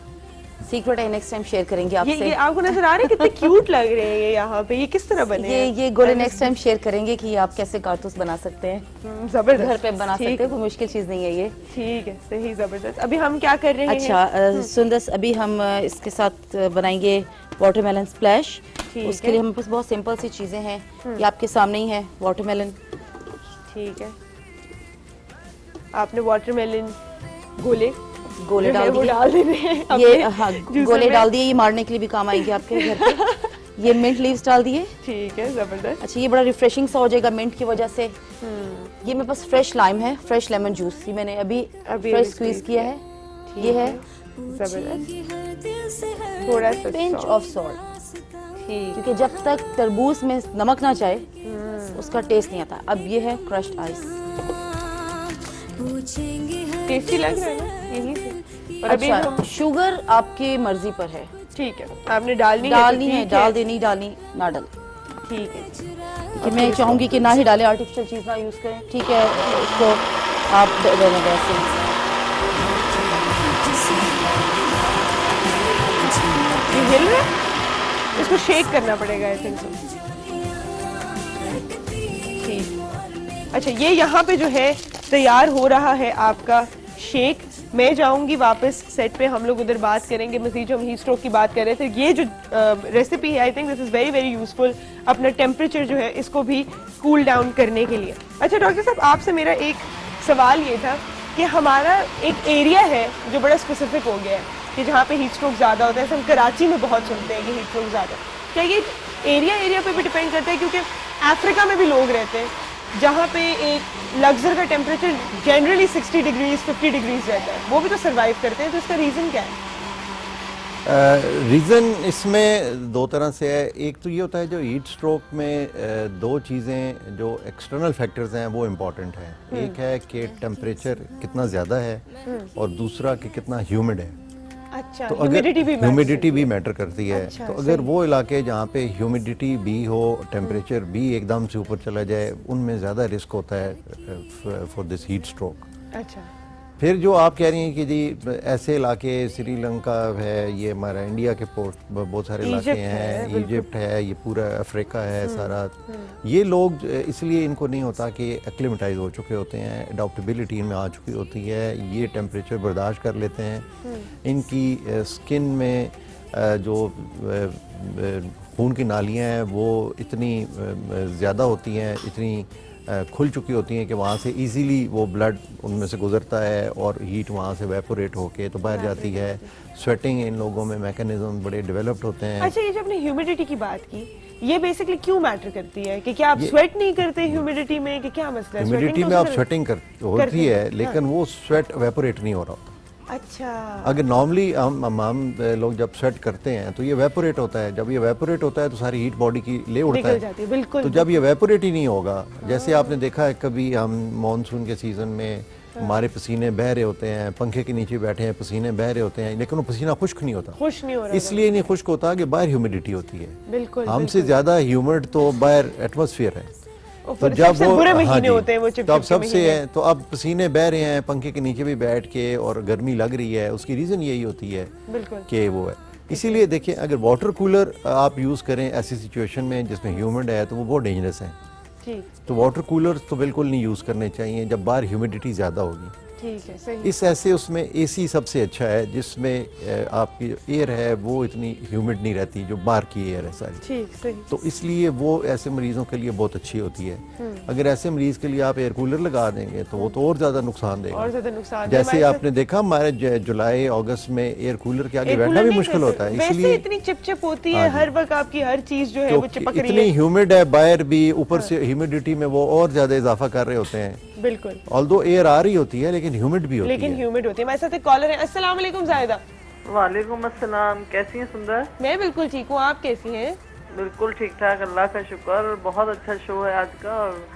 सीक्रेट है, नेक्स्ट टाइम शेयर करेंगे ये आपसे। आपको नजर आ रहे हैं कितने क्यूट लग रहे हैं ये यहाँ पे, ये किस तरह बने हैं? ये गोले नेक्स्ट टाइम शेयर करेंगे कि आप कैसे कारतूस बना सकते हैं, जबरदस्त, घर पे बना ठीक सकते हैं, कोई मुश्किल चीज नहीं है ये। ठीक है, सही, जबरदस्त। अभी हम क्या कर रहे हैं? अच्छा सुंदस, अभी हम इसके साथ बनाएंगे वाटरमेलन स्प्लैश। ठीक उसके है। लिए हमारे पास बहुत सिंपल सी चीजें हैं, ये आपके सामने ही है। वाटरमेलन, ठीक है, आपने वाटरमेलन गोले गोले जो है डाल वो दिए। डाल देने हैं ये अपने हाँ, जूसर गोले में। डाल दिए, ये मारने के लिए भी काम आएंगे आपके घर पे। ये मिंट लीव्स डाल दिए। ठीक है, जबरदस्त। अच्छा, ये बड़ा रिफ्रेशिंग सा हो जाएगा मिंट की वजह से। ये मेरे पास फ्रेश लाइम है, फ्रेश लेमन जूस, ये मैंने अभी फ्रेश स्क्वीज किया है। ये है जबरदस्त, थोड़ा सा पिंच salt। ऑफ सॉल्ट, ठीक, क्योंकि जब तक तरबूज में नमक ना जाए उसका टेस्ट नहीं आता। अब ये है क्रश्ड आइस। टेस्टी लग रहा है ना यहीं से। और अभी अच्छा, हम, शुगर आपकी मर्जी पर है, ठीक है, आपने डालनी डालनी तो है ठीक डाल दे, नहीं डालनी ना डाल। ठीक है, कि मैं चाहूंगी कि ना ही डालें, आर्टिफिशियल चीज ना यूज करें, ठीक है। इसको आप देने वैसे ये हिल रहा है, इसको शेक करना पड़ेगा आई थिंक सो। ठीक, अच्छा, ये यहाँ पे जो है तैयार हो रहा है आपका शेक। मैं जाऊंगी वापस सेट पे, हम लोग उधर बात करेंगे मजीद। जो हम हीट स्ट्रोक की बात कर रहे थे, ये जो रेसिपी है I think this is very very useful, अपना टेम्परेचर जो है इसको भी कूल डाउन करने के लिए। अच्छा डॉक्टर साहब, आपसे मेरा एक सवाल ये था कि हमारा एक एरिया है जो बड़ा स्पेसिफिक हो गया है कि जहाँ पे हीट स्ट्रोक ज़्यादा होता है। हम कराची में बहुत सुनते हैं कि हीट स्ट्रोक ज़्यादा, क्या ये एरिया पे भी डिपेंड करता है? क्योंकि अफ्रीका में भी लोग रहते हैं जहाँ पे एक लग्जर का टेम्परेचर जनरली 60 डिग्रीज 50 डिग्रीज रहता है, वो भी तो सर्वाइव करते हैं, तो इसका रीज़न क्या है? रीज़न इसमें दो तरह से है। एक तो ये होता है जो हीट स्ट्रोक में दो चीज़ें जो एक्सटर्नल फैक्टर्स हैं वो इम्पॉर्टेंट है। एक है कि टेम्परेचर कितना ज़्यादा है, और दूसरा कि कितना ह्यूमिड है। अच्छा, तो अगर ह्यूमिडिटी भी मैटर करती है, अच्छा, तो अगर वो इलाके जहाँ पे ह्यूमिडिटी भी हो, टेम्परेचर भी एकदम से ऊपर चला जाए, उनमें ज़्यादा रिस्क होता है फॉर दिस हीट स्ट्रोक। अच्छा, फिर जो आप कह रही हैं कि जी ऐसे इलाके श्रीलंका है, ये हमारा इंडिया के बहुत सारे इलाके हैं, इजिप्ट है, ये पूरा अफ्रीका है सारा, ये लोग इसलिए इनको नहीं होता कि एक्लिमेटाइज हो चुके होते हैं, अडॉप्टेबिलिटी इनमें आ चुकी होती है, ये टेम्परेचर बर्दाश्त कर लेते हैं। इनकी स्किन में जो खून की नालियाँ हैं वो इतनी ज़्यादा होती हैं, इतनी खुल चुकी होती हैं कि वहाँ से इजीली वो ब्लड उनमें से गुजरता है और हीट वहाँ से वेपोरेट होके तो बाहर जाती है। स्वेटिंग इन लोगों में मैकेनिज्म बड़े डेवलप्ड होते हैं। अच्छा, ये जो आपने ह्यूमिडिटी की बात की, ये बेसिकली क्यों मैटर करती है कि क्या आप स्वेट नहीं करते ह्यूमिडिटी में, कि क्या मसला है? ह्यूमिडिटी Sweating में तो आप उससे स्वेटिंग होती है, लेकिन वो स्वेट वेपोरेट नहीं हो रहा होता। अच्छा, अगर नॉर्मली हम लोग जब स्वेट करते हैं तो ये वेपोरेट होता है। जब ये वेपोरेट होता है तो सारी हीट बॉडी की ले उड़ता निकल है। जाती है, बिल्कुल। तो जब ये वेपोरेट ही नहीं होगा, जैसे आपने देखा है कभी हम मॉनसून के सीजन में हमारे पसीने बह रहे होते हैं, पंखे के नीचे बैठे हैं, पसीने बह रहे होते हैं, लेकिन वो पसीना खुश्क नहीं होता। खुश नहीं हो रहा, इसलिए नहीं खुश्क होता कि बाहर ह्यूमिडिटी होती है। बिल्कुल। हमसे ज्यादा ह्यूमिड तो बाहर एटमॉस्फेयर है। तो जब वो बुरे महीने होते हैं, वो तो अब सबसे है, तो अब पसीने बह रहे हैं पंखे के नीचे भी बैठ के और गर्मी लग रही है, उसकी रीजन यही होती है कि वो है। इसीलिए देखिए, अगर वाटर कूलर आप यूज करें ऐसी सिचुएशन में जिसमें ह्यूमिड है तो वो बहुत डेंजरस है। तो वाटर कूलर तो बिल्कुल नहीं यूज करने चाहिए जब बाहर ह्यूमिडिटी ज्यादा होगी। ठीक है, सही। इस ऐसे उसमें एसी सबसे अच्छा है, जिसमें आपकी जो एयर है वो इतनी ह्यूमिड नहीं रहती, जो बाहर की एयर है सारी। ठीक, सही। तो इसलिए वो ऐसे मरीजों के लिए बहुत अच्छी होती है। अगर ऐसे मरीज के लिए आप एयर कूलर लगा देंगे तो वो तो और ज्यादा नुकसान देगा। और ज्यादा नुकसान। जैसे आपने देखा हमारे जुलाई अगस्त में एयर कूलर के आगे बैठना भी मुश्किल होता है। वैसे इतनी चिपचिप होती है, हर वक्त आपकी हर चीज जो है वो चिपक रही है। इतनी ह्यूमिड है बाहर भी, ऊपर से ह्यूमिडिटी में वो और ज्यादा इजाफा कर रहे होते हैं। बिल्कुल। ऑल्दो एयर आ रही होती है लेकिन ह्यूमिड भी होती है। ह्यूमिड होती है। हमारे साथ एक कॉलर है। अस्सलाम वालेकुम जाहिदा। वालेकुम अस्सलाम, कैसी हैं सुंदर? मैं बिल्कुल ठीक हूँ, आप कैसी हैं? बिल्कुल ठीक ठाक, अल्लाह का शुक्र। बहुत अच्छा शो है आज का, और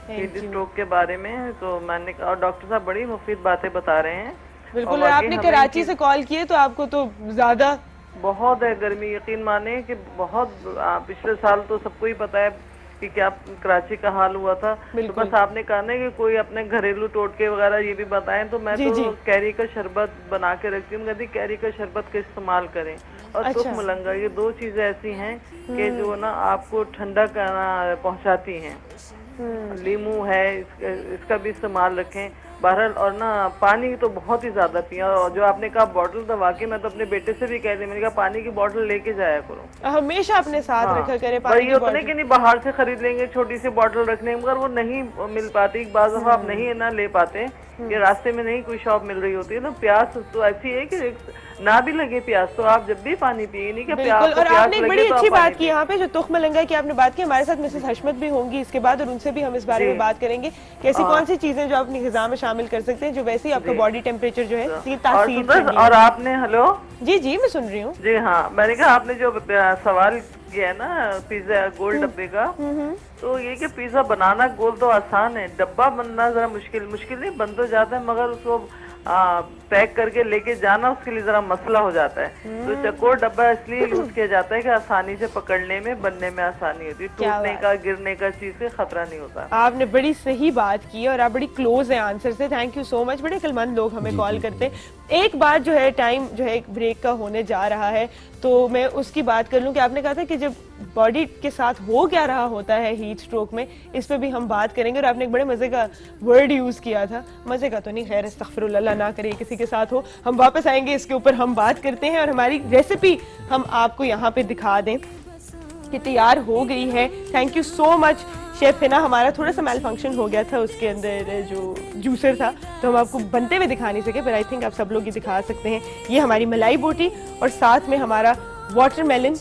हीट स्ट्रोक के बारे में तो मैंने कहा, और डॉक्टर साहब बड़ी मुफीद बातें बता रहे हैं। बिल्कुल। और आपने कराची से कॉल किए तो आपको तो ज्यादा बहुत है गर्मी, यकीन माने कि बहुत। पिछले साल तो सबको ही पता है कि क्या कराची का हाल हुआ था। तो बस आपने कहा ना कि कोई अपने घरेलू टोटके वगैरह ये भी बताएं, तो मैं तो कैरी का शरबत बना के रखती हूँ। कहती कैरी का शरबत का इस्तेमाल करें, और तुख मलंगा, ये दो चीजें ऐसी हैं कि जो ना आपको ठंडा करना पहुंचाती हैं। लीमू है, इसका भी इस्तेमाल रखें बहरहाल। और ना पानी तो बहुत ही ज्यादा पिए, और जो आपने कहा बोतल दबा के, मैं तो अपने बेटे से भी कह दी, मैंने कहा पानी की बोतल लेके जाया करो, हमेशा अपने साथ रखा करे पानी की बोतल। कि नहीं बाहर से खरीद लेंगे छोटी सी बोतल रख लेंगे, मगर वो नहीं मिल पाती। एक बार आप नहीं ना ले पाते, ये रास्ते में नहीं कोई शॉप मिल रही होती है। तो प्यास तो ऐसी है कि ना भी लगे प्यास तो आप जब भी पानी पिए, नहीं कि प्यास। और आपने एक बड़ी अच्छी बात की यहाँ पे, जो तुख मलंगा की आपने बात की। हमारे साथ मिसेस हशमत भी होंगी इसके बाद, और उनसे भी हम इस बारे में बात करेंगे कि ऐसी कौन सी चीजें जो आप अपनी ग़िज़ा में शामिल कर सकते हैं जो वैसे ही आपका बॉडी टेम्परेचर जो है तासीर। और आपने हेलो जी मैं सुन रही हूँ। जी हाँ, मैंने कहा आपने जो सवाल किया है ना पिज्जा गोल डब्बे का, तो ये कि पिज्जा बनाना गोल तो आसान है, डब्बा बनना जरा मुश्किल नहीं, बन तो जाता है, मगर उसको पैक करके लेके जाना उसके लिए जरा मसला हो जाता है। तो चकोर डब्बा इसलिए यूज किया जाता है कि आसानी से पकड़ने में, बनने में आसानी होती है, टूटने का गिरने का चीज से खतरा नहीं होता। आपने बड़ी सही बात की और आप बड़ी क्लोज है आंसर से, थैंक यू सो मच। बड़े अक्लमंद लोग हमें कॉल करते हैं। एक बात जो है, टाइम जो है एक ब्रेक का होने जा रहा है, तो मैं उसकी बात कर लूं कि आपने कहा था कि जब बॉडी के साथ हो क्या रहा होता है हीट स्ट्रोक में, इस पे भी हम बात करेंगे। और आपने एक बड़े मजे का वर्ड यूज किया था, मजे का तो नहीं, खैर अस्तगफिरुल्लाह ना करे किसी के साथ हो। हम वापस आएंगे, इसके ऊपर हम बात करते हैं, और हमारी रेसिपी हम आपको यहाँ पे दिखा दें कि तैयार हो गई है। Thank you so much chef Hina. हमारा थोड़ा सा मेल फंक्शन हो गया था, उसके अंदर जो जूसर था तो हम आपको बनते हुए दिखा नहीं सके, पर आई थिंक आप सब लोग ये दिखा सकते हैं। ये हमारी मलाई बोटी और साथ में हमारा वाटरमेलन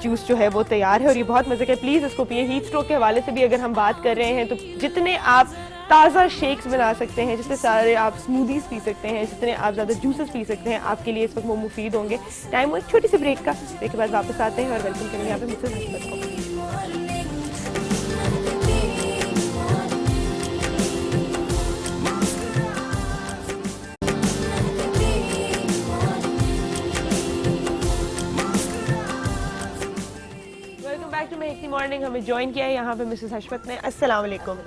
जूस जो है वो तैयार है, और ये बहुत मजे का है। प्लीज इसको पिए। हीट स्ट्रोक के हवाले से भी अगर हम बात कर रहे हैं तो जितने आप ताज़ा शेक्स बना सकते हैं, जितने सारे आप स्मूदीज पी सकते हैं, जितने आप ज़्यादा जूसेस पी सकते हैं, आपके लिए इस वक्त वो मुफीद होंगे। टाइम हो एक छोटी सी ब्रेक का, ब्रेक के बाद वापस आते हैं और वेलकम करेंगे यहाँ पे मिसेस हशमत को। Welcome back to मेहकती morning. हमें ज्वाइन किया है यहाँ पे मिसेस हशमत ने। अस्सलाम वालेकुम।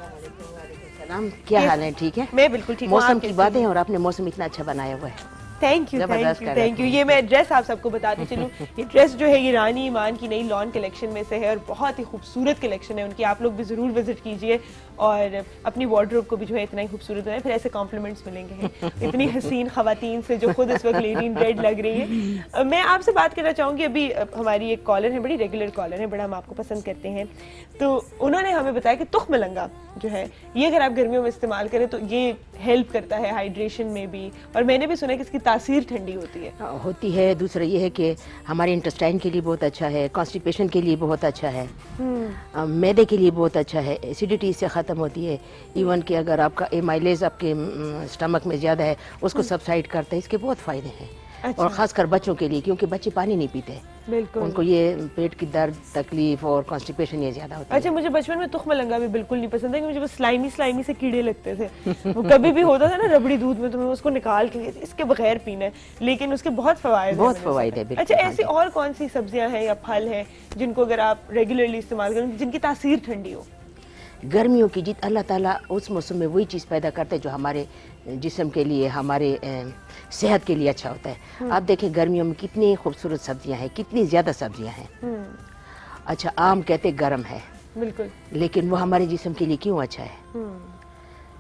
क्या हाल है? ठीक है, मैं बिल्कुल ठीक हूँ। मौसम की बातें, और आपने मौसम इतना अच्छा बनाया हुआ है। थैंक यू जबरदस्त कर थैंक यू। ये मैं ड्रेस आप सबको बताती चलूँ, ये ड्रेस जो है ये रानी ईमान की नई लॉन कलेक्शन में से है और बहुत ही खूबसूरत कलेक्शन है उनकी। आप लोग भी ज़रूर विजिट कीजिए और अपनी वार्डरोब को भी जो है इतना ही खूबसूरत बनाए, फिर ऐसे कॉम्प्लीमेंट्स मिलेंगे हैं इतनी हसीन खवातीन से जो खुद इस वक्त लेडी इन रेड लग रही है। मैं आपसे बात करना चाहूँगी, अभी हमारी एक कॉलर है, बड़ी रेगुलर कॉलर है, बड़ा हम आपको पसंद करते हैं, तो उन्होंने हमें बताया कि तुख मलंगा जो है ये अगर आप गर्मियों में इस्तेमाल करें तो ये हेल्प करता है हाइड्रेशन में भी, और मैंने भी सुना है कि इसकी तासीर ठंडी होती है। होती है। दूसरा ये है कि हमारे इंटेस्टाइन के लिए बहुत अच्छा है, कॉन्स्टिपेशन के लिए बहुत अच्छा है, मैदे के लिए बहुत अच्छा है, एसिडिटी इससे ख़त्म होती है। इवन कि अगर आपका एमाइलेज आपके स्टमक में ज़्यादा है उसको सबसाइड करता है। इसके बहुत फ़ायदे हैं। अच्छा। और ख़ासकर बच्चों के लिए, क्योंकि बच्चे पानी नहीं पीते, बिल्कुल उनको ये पेट की दर्द तकलीफ और कॉन्स्टिपेशन ये ज़्यादा होती है। अच्छा, मुझे बचपन में तुख मलंगा भी बिल्कुल नहीं पसंद है, क्योंकि मुझे बस स्लाइमी स्लाइमी से कीड़े लगते थे। वो कभी भी होता था ना रबड़ी दूध में, तो मैं उसको निकाल के इसके बगैर पीना है, लेकिन उसके बहुत फवायद बहुत फ़वायद है, बिल्कुल। अच्छा, हाँ ऐसी जी। और कौन सी सब्जियां हैं या फल हैं जिनको अगर आप रेगुलरली इस्तेमाल करें जिनकी तासीर ठंडी हो? गर्मियों की जीत अल्लाह ताला उस मौसम में वही चीज़ पैदा करते हैं जो हमारे जिस्म के लिए, हमारे सेहत के लिए अच्छा होता है। आप देखें गर्मियों में कितनी खूबसूरत सब्जियां हैं, कितनी ज़्यादा सब्जियां हैं। अच्छा, आम कहते गर्म है, बिल्कुल, लेकिन वो हमारे जिस्म के लिए क्यों अच्छा है?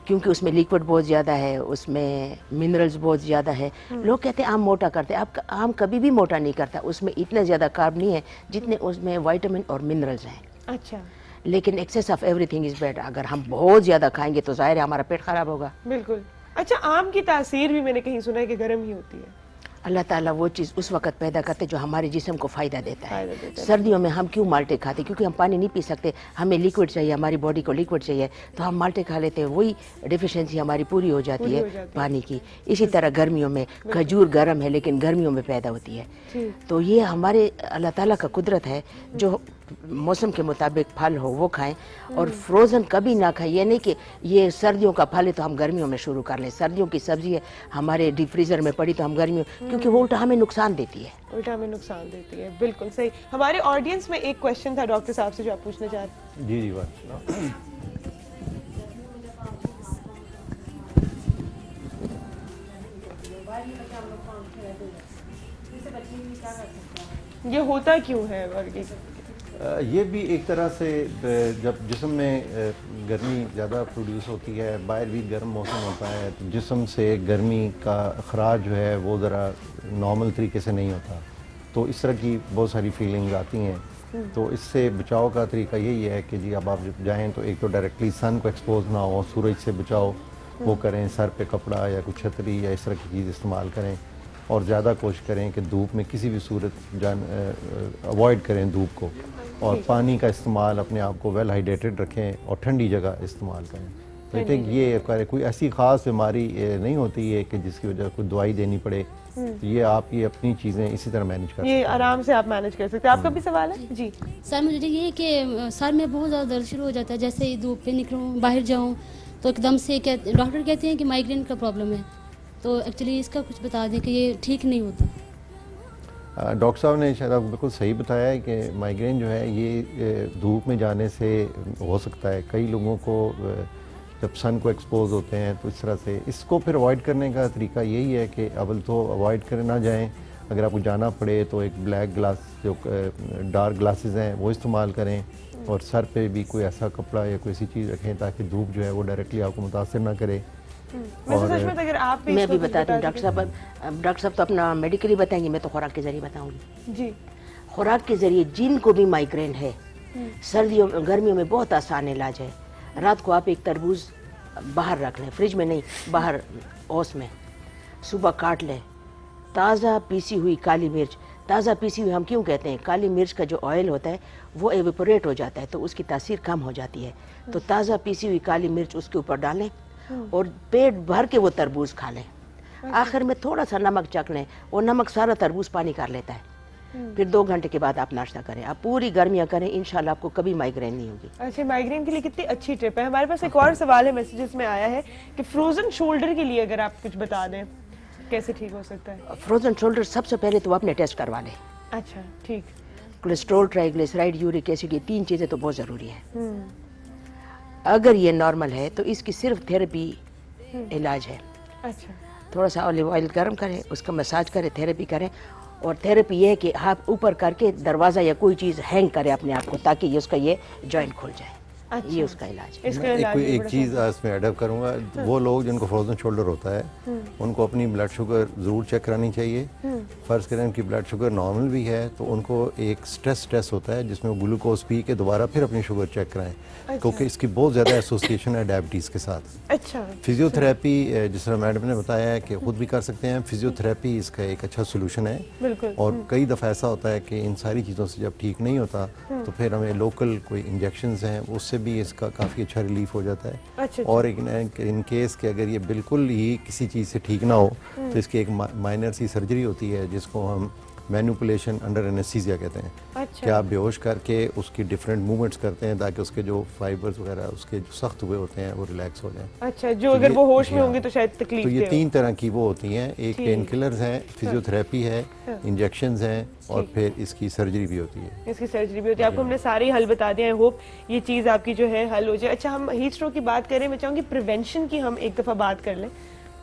क्योंकि उसमें लिक्विड बहुत ज़्यादा है, उसमें मिनरल्स बहुत ज़्यादा है। लोग कहते हैं आम मोटा करते हैं, आप आम कभी भी मोटा नहीं करता, उसमें इतना ज़्यादा कार्ब नहीं है जितने उसमें विटामिन और मिनरल्स हैं। अच्छा, लेकिन excess of everything is bad. अगर हम बहुत ज़्यादा खाएंगे तो जाहिर है हमारा पेट ख़राब होगा। बिल्कुल। अच्छा, आम की तासीर भी मैंने कहीं सुना है कि गर्म ही होती है। अल्लाह ताला वो चीज़ उस वक्त पैदा करते जो हमारे जिस्म को फ़ायदा देता फ़ायदा है। देता है। सर्दियों में हम क्यों माल्टे खाते? क्योंकि हम पानी नहीं पी सकते, हमें लिक्विड चाहिए, हमारी बॉडी को लिक्विड चाहिए, तो हम माल्टे खा लेते हैं, वही डिफिशेंसी हमारी पूरी हो जाती है पानी की। इसी तरह गर्मियों में खजूर गर्म है लेकिन गर्मियों में पैदा होती है। तो ये हमारे अल्लाह ताला का कुदरत है, जो मौसम के मुताबिक फल हो वो खाएं, और फ्रोज़न कभी ना खाएं। ये नहीं कि ये सर्दियों का फल है तो हम गर्मियों में शुरू कर लें, सर्दियों की सब्जी है हमारे डीप फ्रीज़र में पड़ी तो हम गर्मियों, क्योंकि वो उल्टा हमें नुकसान देती है। उल्टा हमें नुकसान देती है। बिल्कुल सही। हमारे ऑडियंस में एक क्वेश्चन था डॉक्टर साहब से जो आप पूछना चाह रहे जी जी बात। ये होता क्यों है? और ये भी एक तरह से जब जिस्म में गर्मी ज़्यादा प्रोड्यूस होती है, बाहर भी गर्म मौसम होता है, तो जिस्म से गर्मी का अखराज जो है वो ज़रा नॉर्मल तरीके से नहीं होता, तो इस तरह की बहुत सारी फीलिंग्स आती हैं। तो इससे बचाव का तरीका यही है कि जी अब आप जब जाएँ तो एक तो डायरेक्टली सन को एक्सपोज ना हो, सूरज से बचाओ वो करें, सर पे कपड़ा या कुछ छतरी या इस तरह की चीज़ इस्तेमाल करें, और ज़्यादा कोशिश करें कि धूप में किसी भी सूरत अवॉइड करें धूप को, और पानी का इस्तेमाल अपने आप को वेल हाइड्रेटेड रखें और ठंडी जगह इस्तेमाल करें। आई थिंक ये कोई ऐसी ख़ास बीमारी नहीं होती है कि जिसकी वजह कोई दवाई देनी पड़े, ये आप ये अपनी चीज़ें इसी तरह मैनेज कर सकते ये हैं। आराम से आप मैनेज कर सकते हैं। आपका भी सवाल है? जी सर, मुझे ये है कि सर में बहुत ज़्यादा दर्द शुरू हो जाता है, जैसे ही धूप पे निकलूँ, बाहर जाऊँ तो एकदम से डॉक्टर कहते हैं कि माइग्रेन का प्रॉब्लम है, तो एक्चुअली इसका कुछ बता दें कि ये ठीक नहीं होता। डॉक्टर साहब ने शायद आपको बिल्कुल सही बताया है कि माइग्रेन जो है ये धूप में जाने से हो सकता है। कई लोगों को जब सन को एक्सपोज होते हैं तो इस तरह से इसको फिर अवॉइड करने का तरीका यही है कि अव्वल तो अवॉइड कर ना जाएं। अगर आपको जाना पड़े तो एक ब्लैक ग्लास जो डार्क ग्लासेस हैं वो इस्तेमाल करें, और सर पे भी कोई ऐसा कपड़ा या कोई ऐसी चीज़ रखें ताकि धूप जो है वो डायरेक्टली आपको मुतासिर ना करे। वैसे सच में तो अगर आप भी मैं इसको भी कुछ बताती हूँ बता डॉक्टर साहब, डॉक्टर साहब तो अपना मेडिकली बताएंगे, मैं तो खुराक के जरिए बताऊंगी। सकें। जी खुराक के जरिए जिनको भी माइग्रेन है, सर्दियों गर्मियों में बहुत आसान इलाज है। रात को आप एक तरबूज बाहर रख लें, फ्रिज में नहीं, बाहर ओस में, सुबह काट लें। ताज़ा पीसी हुई काली मिर्च, ताज़ा पीसी हुई हम क्यों कहते हैं, काली मिर्च का जो ऑयल होता है वो एवेपोरेट हो जाता है तो उसकी तासीर कम हो जाती है। तो ताज़ा पीसी हुई काली मिर्च उसके ऊपर डालें और पेट भर के वो तरबूज खा लें। आखिर में थोड़ा सा नमक चख लें, वो नमक सारा तरबूज पानी कर लेता है। फिर 2 घंटे के बाद आप नाश्ता करें, आप पूरी गर्मियाँ करें, इंशाल्लाह आपको कभी माइग्रेन नहीं होगी। अच्छा, माइग्रेन के लिए कितनी अच्छी टिप है। हमारे पास एक और सवाल है, मैसेजेस में आया है कि फ्रोजन शोल्डर के लिए अगर आप कुछ बता दें कैसे ठीक हो सकता है? फ्रोजन शोल्डर सबसे पहले तो अपने टेस्ट करवा लें। अच्छा, ठीक। कोलेस्ट्रॉल, ट्राइग्लिसराइड, यूरिक एसिड, ये 3 चीज़ें तो बहुत ज़रूरी है। अगर ये नॉर्मल है तो इसकी सिर्फ थेरेपी इलाज है। अच्छा, थोड़ा सा ऑलिव ऑयल गर्म करें, उसका मसाज करें, थेरेपी करें। और थेरेपी ये है कि आप ऊपर करके दरवाज़ा या कोई चीज़ हैंग करें अपने आप को, ताकि ये उसका ये जॉइंट खुल जाए। ये उसका इलाज है। इसका मैं इलाज भी एक बड़ा चीज़ इसमें एडअप करूँगा, वो लोग जिनको फ्रोजन शोल्डर होता है उनको अपनी ब्लड शुगर ज़रूर चेक करानी चाहिए। फ़र्ज़ करें उनकी ब्लड शुगर नॉर्मल भी है तो उनको एक स्ट्रेस होता है जिसमें वो ग्लूकोज पी के दोबारा फिर अपनी शुगर चेक कराएं, क्योंकि इसकी बहुत ज़्यादा एसोसिएशन है डायबिटीज़ के साथ। अच्छा, फिजियोथेरेपी जिस तरह मैडम ने बताया है कि खुद भी कर सकते हैं, फिजियोथेरेपी इसका एक अच्छा सोल्यूशन है। बिल्कुल। और कई दफ़ा ऐसा होता है कि इन सारी चीज़ों से जब ठीक नहीं होता तो फिर हमें लोकल कोई इंजेक्शंस हैं उससे भी इसका काफ़ी अच्छा रिलीफ हो जाता है। अच्छा, और इन केस कि अगर ये बिल्कुल ही किसी चीज़ से ठीक ना हो तो इसकी एक माइनर सी सर्जरी होती है जिसको हम मैनिपुलेशन अंडर एनेस्थीसिया कहते हैं। अच्छा। कि आप बेहोश करके उसकी डिफरेंट मूवमेंट्स करते हैं ताकि उसके जो फाइबर्स वगैरह उसके जो सख्त हुए होते हैं वो रिलैक्स हो जाएं। अच्छा, जो तो अगर ये- वो होश में हाँ। होंगे तो शायद तकलीफ तो ये दे हो। 3 तरह की वो होती हैं, एक ठीक। पेन किलर्स हैं, फिजियोथेरेपी है, इंजेक्शंस हैं और फिर इसकी सर्जरी भी होती है। इसकी सर्जरी भी होती है। आपको हमने सारे ही हल बता दिए। आई होप ये चीज़ आपकी जो है हल हो जाए। अच्छा, हम हीट स्ट्रोक की बात करें, मैं चाहूँगी प्रिवेंशन की हम एक दफ़ा बात कर लें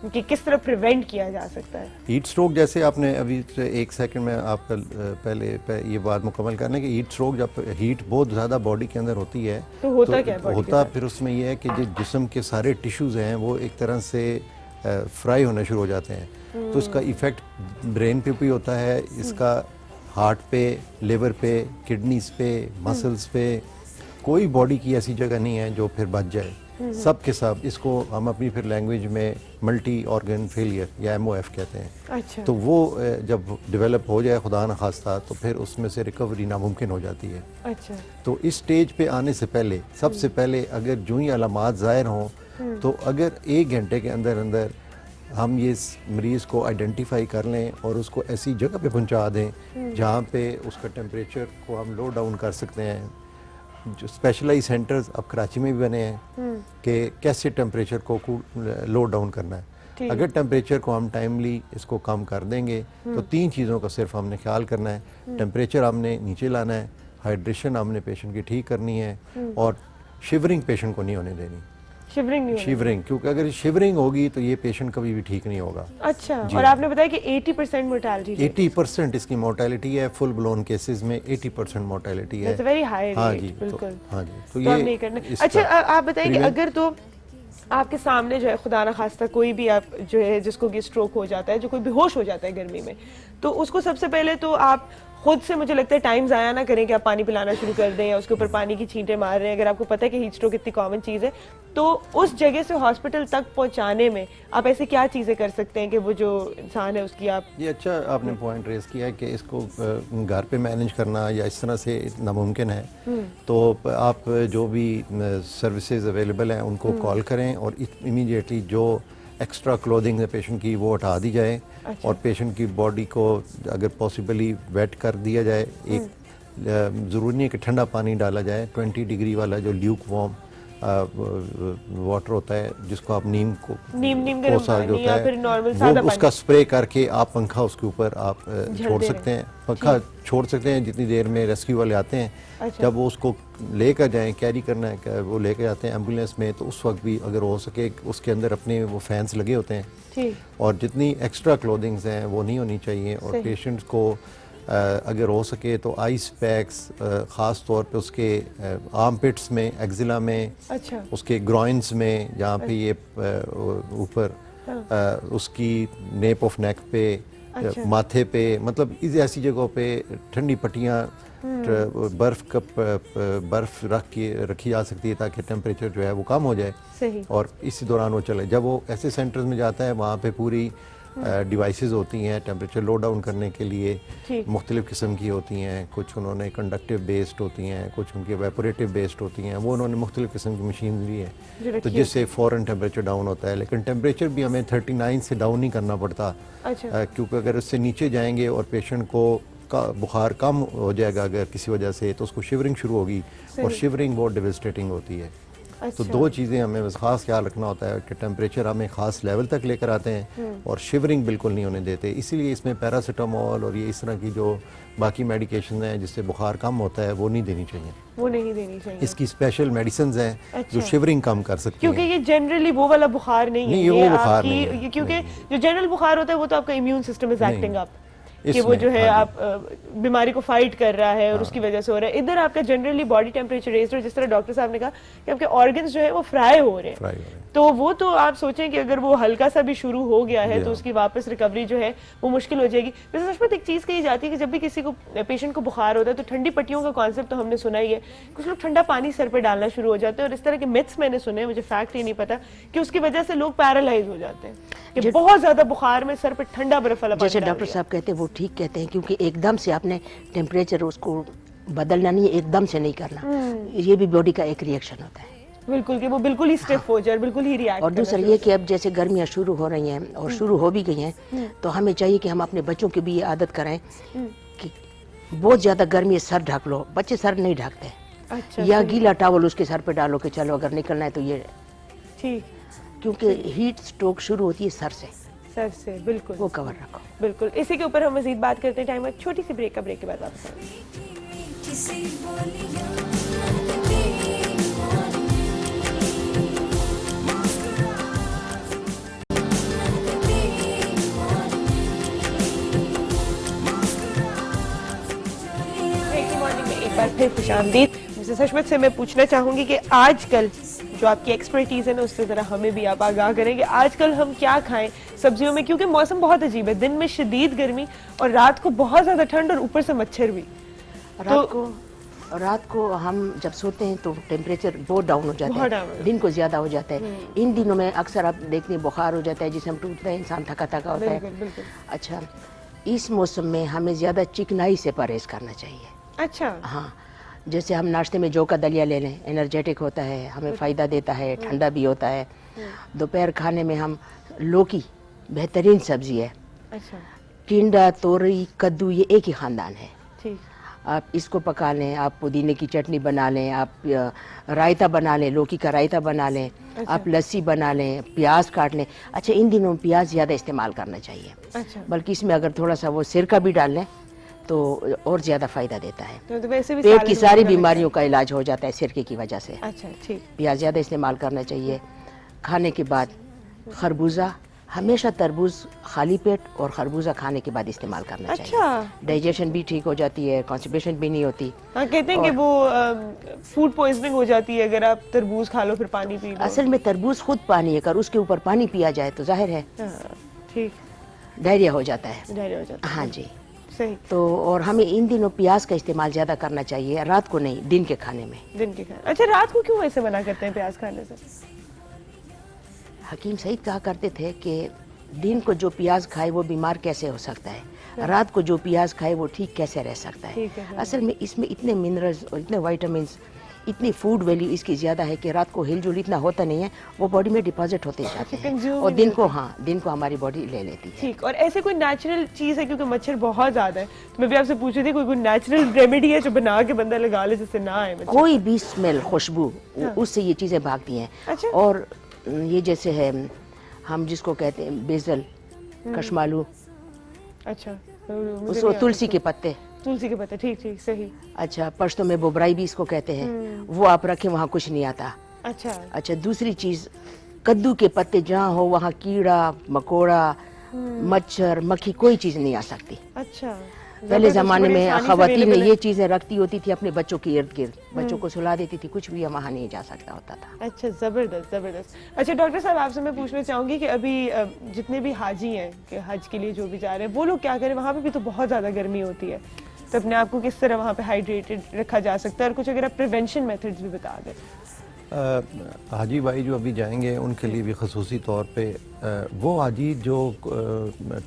कि किस तरह प्रिवेंट किया जा सकता है। हीट स्ट्रोक जैसे आपने अभी से एक सेकंड में आपका पहले ये बात मुकम्मल करने कि हीट स्ट्रोक जब हीट बहुत ज़्यादा बॉडी के अंदर होती है तो होता क्या है body के होता साथ? फिर उसमें यह है कि जो जिस्म के सारे टिश्यूज़ हैं वो एक तरह से फ्राई होना शुरू हो जाते हैं। तो इसका इफ़ेक्ट ब्रेन पे भी होता है, इसका हार्ट पे, लिवर पे, किडनीज पे, मसल्स पे, कोई बॉडी की ऐसी जगह नहीं है जो फिर बच जाए। सब के सब इसको हम अपनी फिर लैंग्वेज में मल्टी ऑर्गन फेलियर या MOF कहते हैं। अच्छा, तो वो जब डेवलप हो जाए खुदा न खास्ता तो फिर उसमें से रिकवरी नामुमकिन हो जाती है। अच्छा, तो इस स्टेज पे आने से पहले सबसे पहले अगर जो ही अलामात ज़ाहिर हों तो अगर 1 घंटे के अंदर अंदर हम ये मरीज़ को आइडेंटिफाई कर लें और उसको ऐसी जगह पे पहुंचा दें जहाँ पे उसका टेम्परेचर को हम लो डाउन कर सकते हैं। जो स्पेशलाइज सेंटर्स अब कराची में भी बने हैं कि कैसे टेम्परेचर को लो डाउन करना है। अगर टेम्परेचर को हम टाइमली इसको कम कर देंगे तो 3 चीज़ों का सिर्फ हमने ख्याल करना है। टेम्परेचर हमने नीचे लाना है, हाइड्रेशन हमने पेशेंट की ठीक करनी है और शिवरिंग पेशेंट को नहीं होने देनी। शिवरिंग नहीं होना। शिवरिंग, क्योंकि अगर शिवरिंग होगी तो ये पेशेंट कभी भी ठीक नहीं होगा। अच्छा, जी। और आपने बताया कि 80% मोर्टालिटी 80% इसकी मोर्टेलिटी है, फुल ब्लोन केसेस में 80% मोर्टेलिटी है। That's a very high हाँ rate, जी, बिल्कुल। हाँ जी, तो तो ये अब नहीं करना। इसका अच्छा, आप बताइए कि prevent- अगर तो आपके सामने जो है खुदा ना खास्ता कोई भी आप जो है जिसको कि स्ट्रोक हो जाता है, जो कोई बेहोश हो जाता है गर्मी में, तो उसको सबसे पहले तो आप खुद से, मुझे लगता है, टाइम ज़ाया ना करें कि आप पानी पिलाना शुरू कर दें या उसके ऊपर पानी की छींटे मार रहे हैं। अगर आपको पता है कि हीट स्ट्रोक इतनी कॉमन चीज़ है तो उस जगह से हॉस्पिटल तक पहुंचाने में आप ऐसे क्या चीज़ें कर सकते हैं कि वो जो इंसान है उसकी आप। ये अच्छा आपने पॉइंट रेज किया है कि इसको घर पे मैनेज करना या इस तरह से नामुमकिन है। तो आप जो भी सर्विसेज अवेलेबल हैं उनको कॉल करें और इमीडिएटली जो एक्स्ट्रा क्लोथिंग है पेशेंट की वो हटा दी जाए। और पेशेंट की बॉडी को अगर पॉसिबली वेट कर दिया जाए। एक ज़रूरी नहीं है कि ठंडा पानी डाला जाए, 20 डिग्री वाला जो ल्यूक वार्म वाटर होता है जिसको आप नीम गर्म कोसा जो पानी या होता फिर है नॉर्मल सादा वो उसका स्प्रे करके आप पंखा उसके ऊपर आप छोड़ दे सकते हैं। पंखा छोड़ सकते हैं जितनी देर में रेस्क्यू वाले आते हैं। अच्छा। जब वो उसको लेकर जाएं, कैरी करना है, वो लेकर जाते हैं एम्बुलेंस में, तो उस वक्त भी अगर हो सके उसके अंदर अपने वो फैंस लगे होते हैं ठीक। और जितनी एक्स्ट्रा क्लोथिंग्स हैं वो नहीं होनी चाहिए। और सही। पेशेंट्स को अगर हो सके तो आइस पैक्स ख़ास तौर पे उसके आर्म पिट्स में, एक्जिला में, अच्छा, उसके ग्रॉइंस में जहाँ पे ये ऊपर उसकी नेप ऑफ नेक पे, अच्छा। माथे पे, मतलब इस ऐसी जगहों पे ठंडी पट्टियाँ बर्फ रखी जा सकती है ताकि टेम्परेचर जो है वो कम हो जाए। सही। और इसी दौरान वो चले। जब वो ऐसे सेंटर्स में जाता है वहाँ पे पूरी डिवाइसेस होती हैं टेम्परेचर लो डाउन करने के लिए, ठीक। मुख्तलिफ़ किस्म की होती हैं। कुछ उन्होंने कंडक्टिव बेस्ड होती हैं, कुछ उनकी वेपोरेटिव बेस्ड होती हैं। वो उन्होंने मुख्तलिफ़ किस्म की मशीन ली जो है रखी तो जिससे फ़ौरन टेम्परेचर डाउन होता है। लेकिन टेम्परेचर भी हमें 39 से डाउन नहीं करना पड़ता। अच्छा। क्योंकि अगर उससे नीचे जाएंगे और पेशेंट को बुखार कम हो जाएगा अगर किसी वजह से, तो उसको शिवरिंग शुरू होगी और शिवरिंग बहुत डेविस्टेटिंग होती है। तो दो चीज़ें हमें बस ख़ास ख्याल रखना होता है कि टेम्परेचर हमें ख़ास लेवल तक लेकर आते हैं और शिवरिंग बिल्कुल नहीं होने देते, इसीलिए इसमें पैरासीटामोल और ये इस तरह की जो बाकी मेडिकेशन हैं जिससे बुखार कम होता है वो नहीं देनी चाहिए। वो नहीं देनी चाहिए। इसकी स्पेशल मेडिसिन हैं जो शिवरिंग कम कर सकती क्योंकि हैं। ये जनरली वो वाला बुखार नहीं है, नहीं, ये वो बुखार नहीं है। ये क्योंकि जो जनरल बुखार होता है वो तो आपका immune system is acting up, कि वो इसमें, जो है हाँ आप बीमारी को फाइट कर रहा है और उसकी वजह से हो रहा है। इधर आपका जनरली बॉडी टेम्परेचर रेज और जिस तरह डॉक्टर साहब ने कहा कि आपके ऑर्गन्स जो है वो फ्राई हो रहे हैं, तो वो तो आप सोचें कि अगर वो हल्का सा भी शुरू हो गया है तो उसकी वापस रिकवरी जो है वो मुश्किल हो जाएगी। वैसे सच में एक चीज़ कही जाती है कि जब भी किसी को पेशेंट को बुखार होता है तो ठंडी पट्टियों का कॉन्सेप्ट तो हमने सुना ही है, कुछ लोग ठंडा पानी सर पे डालना शुरू हो जाते हैं और इस तरह के मिथ्स मैंने सुने हैं, मुझे फैक्ट ही नहीं पता, कि उसकी वजह से लोग पैरालाइज हो जाते हैं कि बहुत ज्यादा बुखार में सर पे ठंडा बर्फ वाला पानी जैसे डाल डॉक्टर दिया। साहब कहते हैं वो ठीक कहते हैं, क्योंकि एकदम से आपने टेम्परेचर उसको बदलना नहीं है, एकदम से नहीं करना, ये भी बॉडी का एक रिएक्शन होता है। बिल्कुल कि वो बिल्कुल ही स्टिफ हो जाए, बिल्कुल ही रिएक्ट। और दूसरा ये कि अब जैसे गर्मियाँ शुरू हो रही हैं और शुरू हो भी गई हैं, तो हमें चाहिए कि हम अपने बच्चों की भी ये आदत कराएं कि बहुत ज़्यादा गर्मी है सर ढक लो, बच्चे सर नहीं ढकते, अच्छा, या गीला टॉवल उसके सर पे डालो कि चलो अगर निकलना है तो ये, ठीक, क्योंकि हीट स्ट्रोक शुरू होती है सर से, सर से, बिल्कुल वो कवर रखो। बिल्कुल। इसी के ऊपर हम मजीद बात करते हैं, टाइम है छोटी सी ब्रेक का, ब्रेक के बाद वापस आएंगे। किसी बोलियां लगती मॉर्निंग में एक बार फिर खुशामदीद। मिसेस हशमत से मैं पूछना चाहूंगी कि आजकल जो आपकी एक्सपर्टीज है ना उससे जरा हमें भी आप आगाह करेंगे, आजकल हम क्या खाएं सब्जियों में, क्योंकि मौसम बहुत अजीब है, दिन में शदीद गर्मी और रात को बहुत ज्यादा ठंड और ऊपर से मच्छर भी। रात को हम जब सोते हैं तो टेम्परेचर बहुत डाउन हो जाता है, दिन को ज्यादा हो जाता है। इन दिनों में अक्सर आप देखते हैं बुखार हो जाता है, जिसे हम टूटते हैं, इंसान थका थका होता है। अच्छा, इस मौसम में हमें ज्यादा चिकनाई से परहेज करना चाहिए। अच्छा, हाँ, जैसे हम नाश्ते में जौ का दलिया ले लें, एनर्जेटिक होता है, हमें फ़ायदा देता है, ठंडा भी होता है। दोपहर खाने में हम लौकी बेहतरीन सब्जी है। अच्छा, टिंडा, तोरई, कद्दू ये एक ही ख़ानदान है। ठीक, आप इसको पका लें, आप पुदीने की चटनी बना लें, आप रायता बना लें, लौकी का रायता बना लें, आप लस्सी बना लें, प्याज काट लें। अच्छा, इन दिनों में प्याज ज़्यादा इस्तेमाल करना चाहिए। अच्छा, बल्कि इसमें अगर थोड़ा सा वो सिरका भी डाल लें तो और ज़्यादा फ़ायदा देता है। तो वैसे भी पेट की सारी बीमारियों का इलाज हो जाता है सिरके की वजह से। अच्छा, ठीक, प्याज ज़्यादा इस्तेमाल करना चाहिए। खाने के बाद खरबूजा, हमेशा तरबूज खाली पेट और खरबूजा खाने के बाद इस्तेमाल करना चाहिए। अच्छा, डाइजेशन भी ठीक हो जाती है, कॉन्स्टिपेशन भी नहीं होती। हाँ, कहते हैं कि वो फूड पॉइजनिंग हो जाती है अगर आप तरबूज खा लो फिर पानी पी लो। असल में तरबूज खुद पानी है, अगर उसके ऊपर पानी पिया जाए तो जाहिर है हाँ, ठीक, डायरिया हो जाता है। डायरिया हो जाता है। हाँ जी, सही। तो और हमें इन दिनों प्याज का इस्तेमाल ज़्यादा करना चाहिए, रात को नहीं, दिन के खाने में। दिन के खाने। अच्छा, रात को क्यों ऐसे मना करते हैं प्याज खाने से? हकीम सईद कहा करते थे कि दिन को जो प्याज खाए वो बीमार कैसे हो सकता है, रात को जो प्याज खाए वो ठीक कैसे रह सकता है। असल में इसमें इतने मिनरल्स और इतने विटामिन्स, इतनी फूड वैल्यू इसकी ज़्यादा है कि रात को हिलजुल इतना होता नहीं है, वो बॉडी में डिपॉजिट होते जाते हैं और दिन को, हाँ, दिन को हमारी बॉडी ले लेती है। ठीक, और ऐसे कोई नेचुरल चीज़ है, क्योंकि मच्छर बहुत ज़्यादा है, तो मैं भी आपसे पूछ रही थी कोई नेचुरल रेमेडी है जो बना के बंदा लगा ले जिससे ना आए मच्छर? कोई भी स्मेल, खुशबू, उससे ये चीज़ें भागती हैं। अच्छा। और ये जैसे है हम जिसको कहते हैं बेजल, कशमालू, अच्छा, उसको तुलसी के पत्ते, तुलसी के पत्ते, ठीक ठीक, सही। अच्छा, पश्तो में बोबराई भी इसको कहते हैं, वो आप रखें वहाँ कुछ नहीं आता। अच्छा, अच्छा, दूसरी चीज़, कद्दू के पत्ते जहाँ हो वहाँ कीड़ा मकोड़ा, मच्छर मक्खी कोई चीज़ नहीं आ सकती। अच्छा, पहले ज़माने में ख़वातीन ये चीज़ें रखती होती थी अपने बच्चों के इर्द गिर्द, बच्चों को सुला देती थी, कुछ भी वहाँ नहीं जा सकता होता था। अच्छा, ज़बरदस्त ज़बरदस्त। अच्छा डॉक्टर साहब, आपसे मैं पूछना चाहूँगी कि अभी जितने भी हाजी हैं कि हज के लिए जो भी जा रहे हैं, वो लोग क्या करें? वहाँ पे भी तो बहुत ज़्यादा गर्मी होती है, तो अपने आप को किस तरह वहाँ पे हाइड्रेटेड रखा जा सकता है, और कुछ अगर आप प्रिवेंशन मेथड्स भी बता दें। हाजी भाई जो अभी जाएंगे उनके लिए भी खसूसी तौर पे वो हाजी जो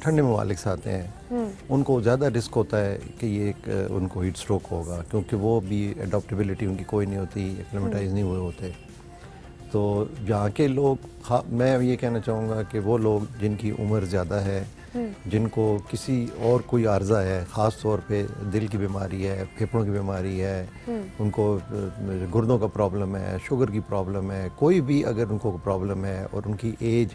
ठंडे ममालिक से आते हैं उनको ज़्यादा रिस्क होता है कि ये उनको हीट स्ट्रोक होगा, क्योंकि वो भी एडॉप्टेबिलिटी उनकी कोई नहीं होती, एक्लेमेटाइज नहीं हुए होते। तो यहाँ के लोग, मैं ये कहना चाहूँगा कि वो लोग जिनकी उम्र ज़्यादा है जिनको किसी और कोई आर्जा है, ख़ास तौर पे दिल की बीमारी है, फेफड़ों की बीमारी है, उनको गुर्दों का प्रॉब्लम है, शुगर की प्रॉब्लम है, कोई भी अगर उनको प्रॉब्लम है और उनकी एज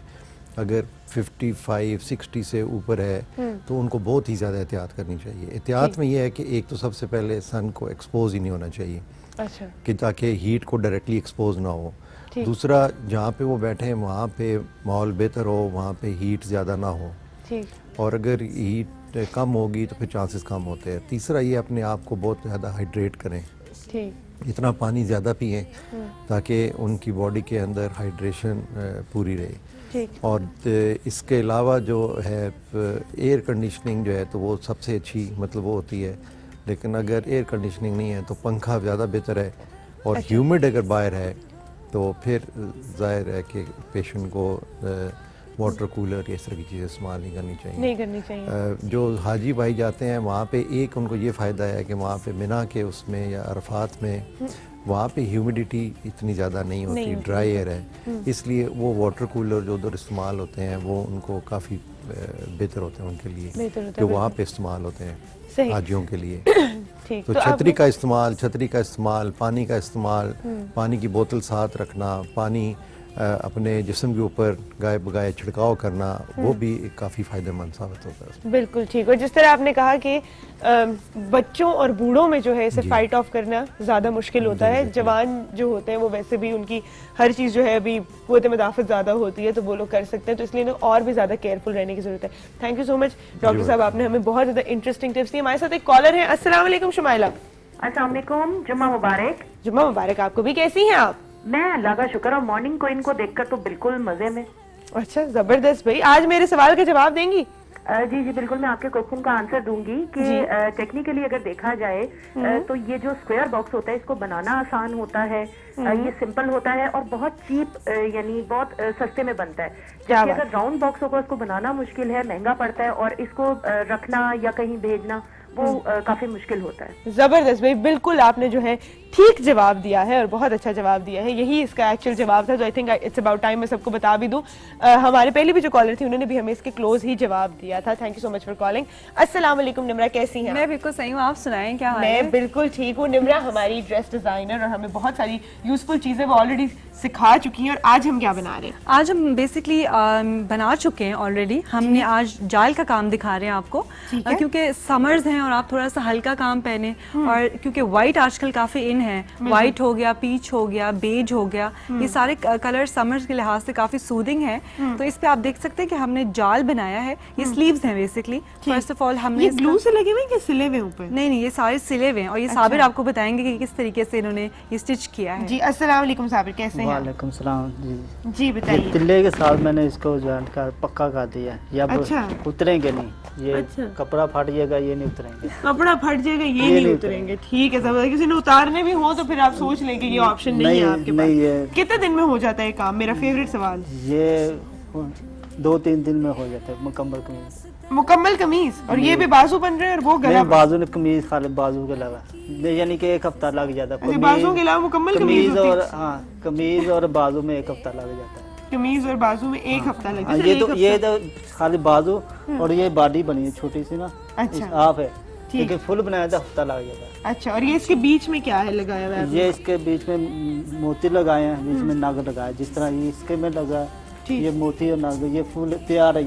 अगर 55-60 से ऊपर है तो उनको बहुत ही ज़्यादा एहतियात करनी चाहिए। एहतियात में ये है कि एक तो सबसे पहले सन को एक्सपोज ही नहीं होना चाहिए, अच्छा, कि ताकि हीट को डायरेक्टली एक्सपोज ना हो। दूसरा, जहाँ पे वो बैठे हैं वहाँ पे माहौल बेहतर हो, वहाँ पे हीट ज़्यादा ना हो, ठीक, और अगर हीट कम होगी तो फिर चांसेस कम होते हैं। तीसरा, ये अपने आप को बहुत ज़्यादा हाइड्रेट करें, ठीक, इतना पानी ज़्यादा पिएं ताकि उनकी बॉडी के अंदर हाइड्रेशन पूरी रहे। ठीक, और इसके अलावा जो है एयर कंडीशनिंग जो है तो वो सबसे अच्छी मतलब वो होती है, लेकिन अगर एयर कंडीशनिंग नहीं है तो पंखा ज़्यादा बेहतर है। और ह्यूमिड अगर बाहर है तो फिर जाहिर है कि पेशेंट को वाटर कूलर इस तरह की चीज़ें इस्तेमाल नहीं करनी चाहिए। नहीं करनी चाहिए। जो हाजी भाई जाते हैं वहाँ पे एक उनको ये फ़ायदा है कि वहाँ पे मिना के उसमें या अरफात में वहाँ पे ह्यूमिडिटी इतनी ज़्यादा नहीं होती, ड्राई एयर है, इसलिए वो वाटर कूलर जो उधर इस्तेमाल होते हैं वो उनको काफ़ी बेहतर होते हैं उनके लिए, जो वहाँ पे इस्तेमाल होते हैं हाजियों के लिए। ठीक, तो छतरी का इस्तेमाल, पानी का इस्तेमाल, पानी की बोतल साथ रखना, पानी अपने जिस्म के ऊपर गाय बगाए छिड़काव करना, वो भी काफ़ी फ़ायदेमंद साबित होता है। बिल्कुल ठीक। और जिस तरह आपने कहा कि बच्चों और बूढ़ों में जो है इसे फाइट ऑफ करना ज़्यादा मुश्किल होता है, जवान जो होते हैं वो वैसे भी उनकी हर चीज़ जो है अभी क़ुव्वत मदाफ़त ज़्यादा होती है तो वो लोग कर सकते हैं, तो इसलिए इन्हें और भी ज़्यादा केयरफुल रहने की ज़रूरत है। Thank you so much doctor साहब, आपने हमें बहुत ज़्यादा इंटरेस्टिंग टिप्स दी। हमारे साथ एक कॉलर है। अस्सलाम वालेकुम शुमाइला। अस्सलाम वालेकुम, जुम्मा मुबारक। जुम्मा मुबारक आपको भी। कैसी हैं आप? मैं अल्लाह का शुक्र, और मॉर्निंग को इनको देखकर तो बिल्कुल मजे में। अच्छा, जबरदस्त भाई। आज मेरे सवाल का जवाब देंगी? जी जी बिल्कुल, मैं आपके क्वेश्चन का आंसर दूंगी कि टेक्निकली अगर देखा जाए तो ये जो स्क्वायर बॉक्स होता है इसको बनाना आसान होता है, ये सिंपल होता है और बहुत चीप यानी बहुत सस्ते में बनता है। जबकि अगर राउंड बॉक्स होगा उसको बनाना मुश्किल है, महंगा पड़ता है और इसको रखना या कहीं भेजना वो काफी मुश्किल होता है। जबरदस्त भाई, बिल्कुल आपने जो है ठीक जवाब दिया है और बहुत अच्छा जवाब दिया है। यही इसका एक्चुअल जवाब था, तो I think it's about time मैं सबको बता भी दूं। हमारे पहले भी जो कॉलर थी उन्होंने भी हमें इसके क्लोज ही जवाब दिया था। Thank you so much for calling. अस्सलाम वालेकुम निम्रा, कैसी हैं? मैं बिल्कुल सही हूँ, आप सुनाएं क्या हाल है? मैं बिल्कुल ठीक हूँ। निम्रा हमारी ड्रेस डिजाइनर और हमें बहुत सारी यूजफुल चीजें वो ऑलरेडी सिखा चुकी हैं, और आज हम क्या बना रहे हैं? आज हम बेसिकली बना चुके हैं ऑलरेडी। हमने आज जाल का काम दिखा रहे हैं आपको, क्योंकि समर्स हैं और आप थोड़ा सा हल्का काम पहने, और क्योंकि वाइट आजकल काफी इन है, वाइट हो गया, पीच हो गया, बेज हो गया, ये सारे कलर समर्स के लिहाज से काफी सूदिंग है। तो इस पे आप देख सकते हैं कि हमने जाल बनाया है। ये स्लीव्स हैं बेसिकली। फर्स्ट ऑफ ऑल हमने ये ग्लू से लगे हुए हैं कि सिले हुए ऊपर? नहीं, ये सारे सिले हुए हैं, और ये साबिर आपको बताएंगे कि किस तरीके से इन्होंने ये स्टिच किया है। जी अस्सलाम वालेकुम साबिर, कैसे हैं? वालेकुम सलाम जी बताइए। तिल्ले के साथ मैंने इसको जॉइंट कर पक्का कर दिया, ये अब अच्छा। उतरेंगे नहीं, ये अच्छा। कपड़ा फट जाएगा, ये नहीं उतरेंगे। कपड़ा फट जाएगा, ये नहीं उतरेंगे। ठीक है सब, किसी ने उतारने भी हो तो फिर आप सोच लें कि ये ऑप्शन नहीं है आपके पास। कितने दिन में हो जाता है काम? मेरा फेवरेट सवाल। ये 2-3 दिन में हो जाता है मुकम्मल कमीज। मुकम्मल कमीज? और ये भी बाजू बन रहे हैं और वो गला? बाजू ने कमीज खाली बाजू के अलावा, यानी कि 1 हफ्ता लग जाता है। बाजू के अलावा मुकम्मल कमीज और हाँ, कमीज और बाजू में 1 हफ्ता लग जाता है। कमीज और बाजू में 1 हफ्ता लग जाता है। ये तो खाली बाजू और ये बॉडी बनी है छोटी सी ना, आप है, लेकिन फुल बनाया था हफ्ता लग जाता है। अच्छा, और ये इसके बीच में क्या है लगाया हुआ है? ये इसके बीच में मोती लगाए हैं, बीच में नग लगाया, जिस तरह ये इसके में लगा, ये मोती और नग, ये फूल तैयार है,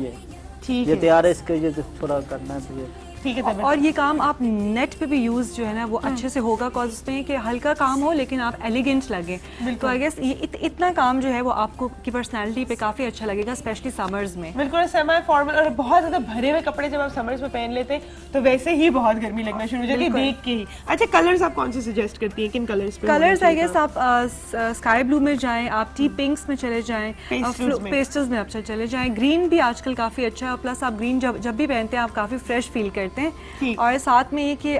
ये तैयार है। इसके ये थोड़ा करना है तो ये ठीक है। और ये काम आप नेट पे भी यूज जो है ना वो अच्छे से होगा, कॉज उसमें कि हल्का काम हो लेकिन आप एलिगेंट लगे। तो आई गेस ये इतना काम जो है वो आपको की पर्सनालिटी पे काफी अच्छा लगेगा, स्पेशली समर्स में। बिल्कुल सेमी फॉर्मल और बहुत ज्यादा भरे हुए कपड़े जब आप समर्स में पहन लेते हैं तो वैसे ही बहुत गर्मी लगना शुरू हो जाती है देख के ही। अच्छा, कलर्स आप कौन से सजेस्ट करती हैं? किन कलर्स पे? कलर्स आई गेस आप स्काई ब्लू में जाएं, आप टी पिंक्स में चले जाएं, पेस्टल्स में आप चले जाएं। ग्रीन भी आजकल काफी अच्छा है, प्लस आप ग्रीन जब भी पहनते हैं आप काफी फ्रेश फील करते हैं। और साथ में ये कि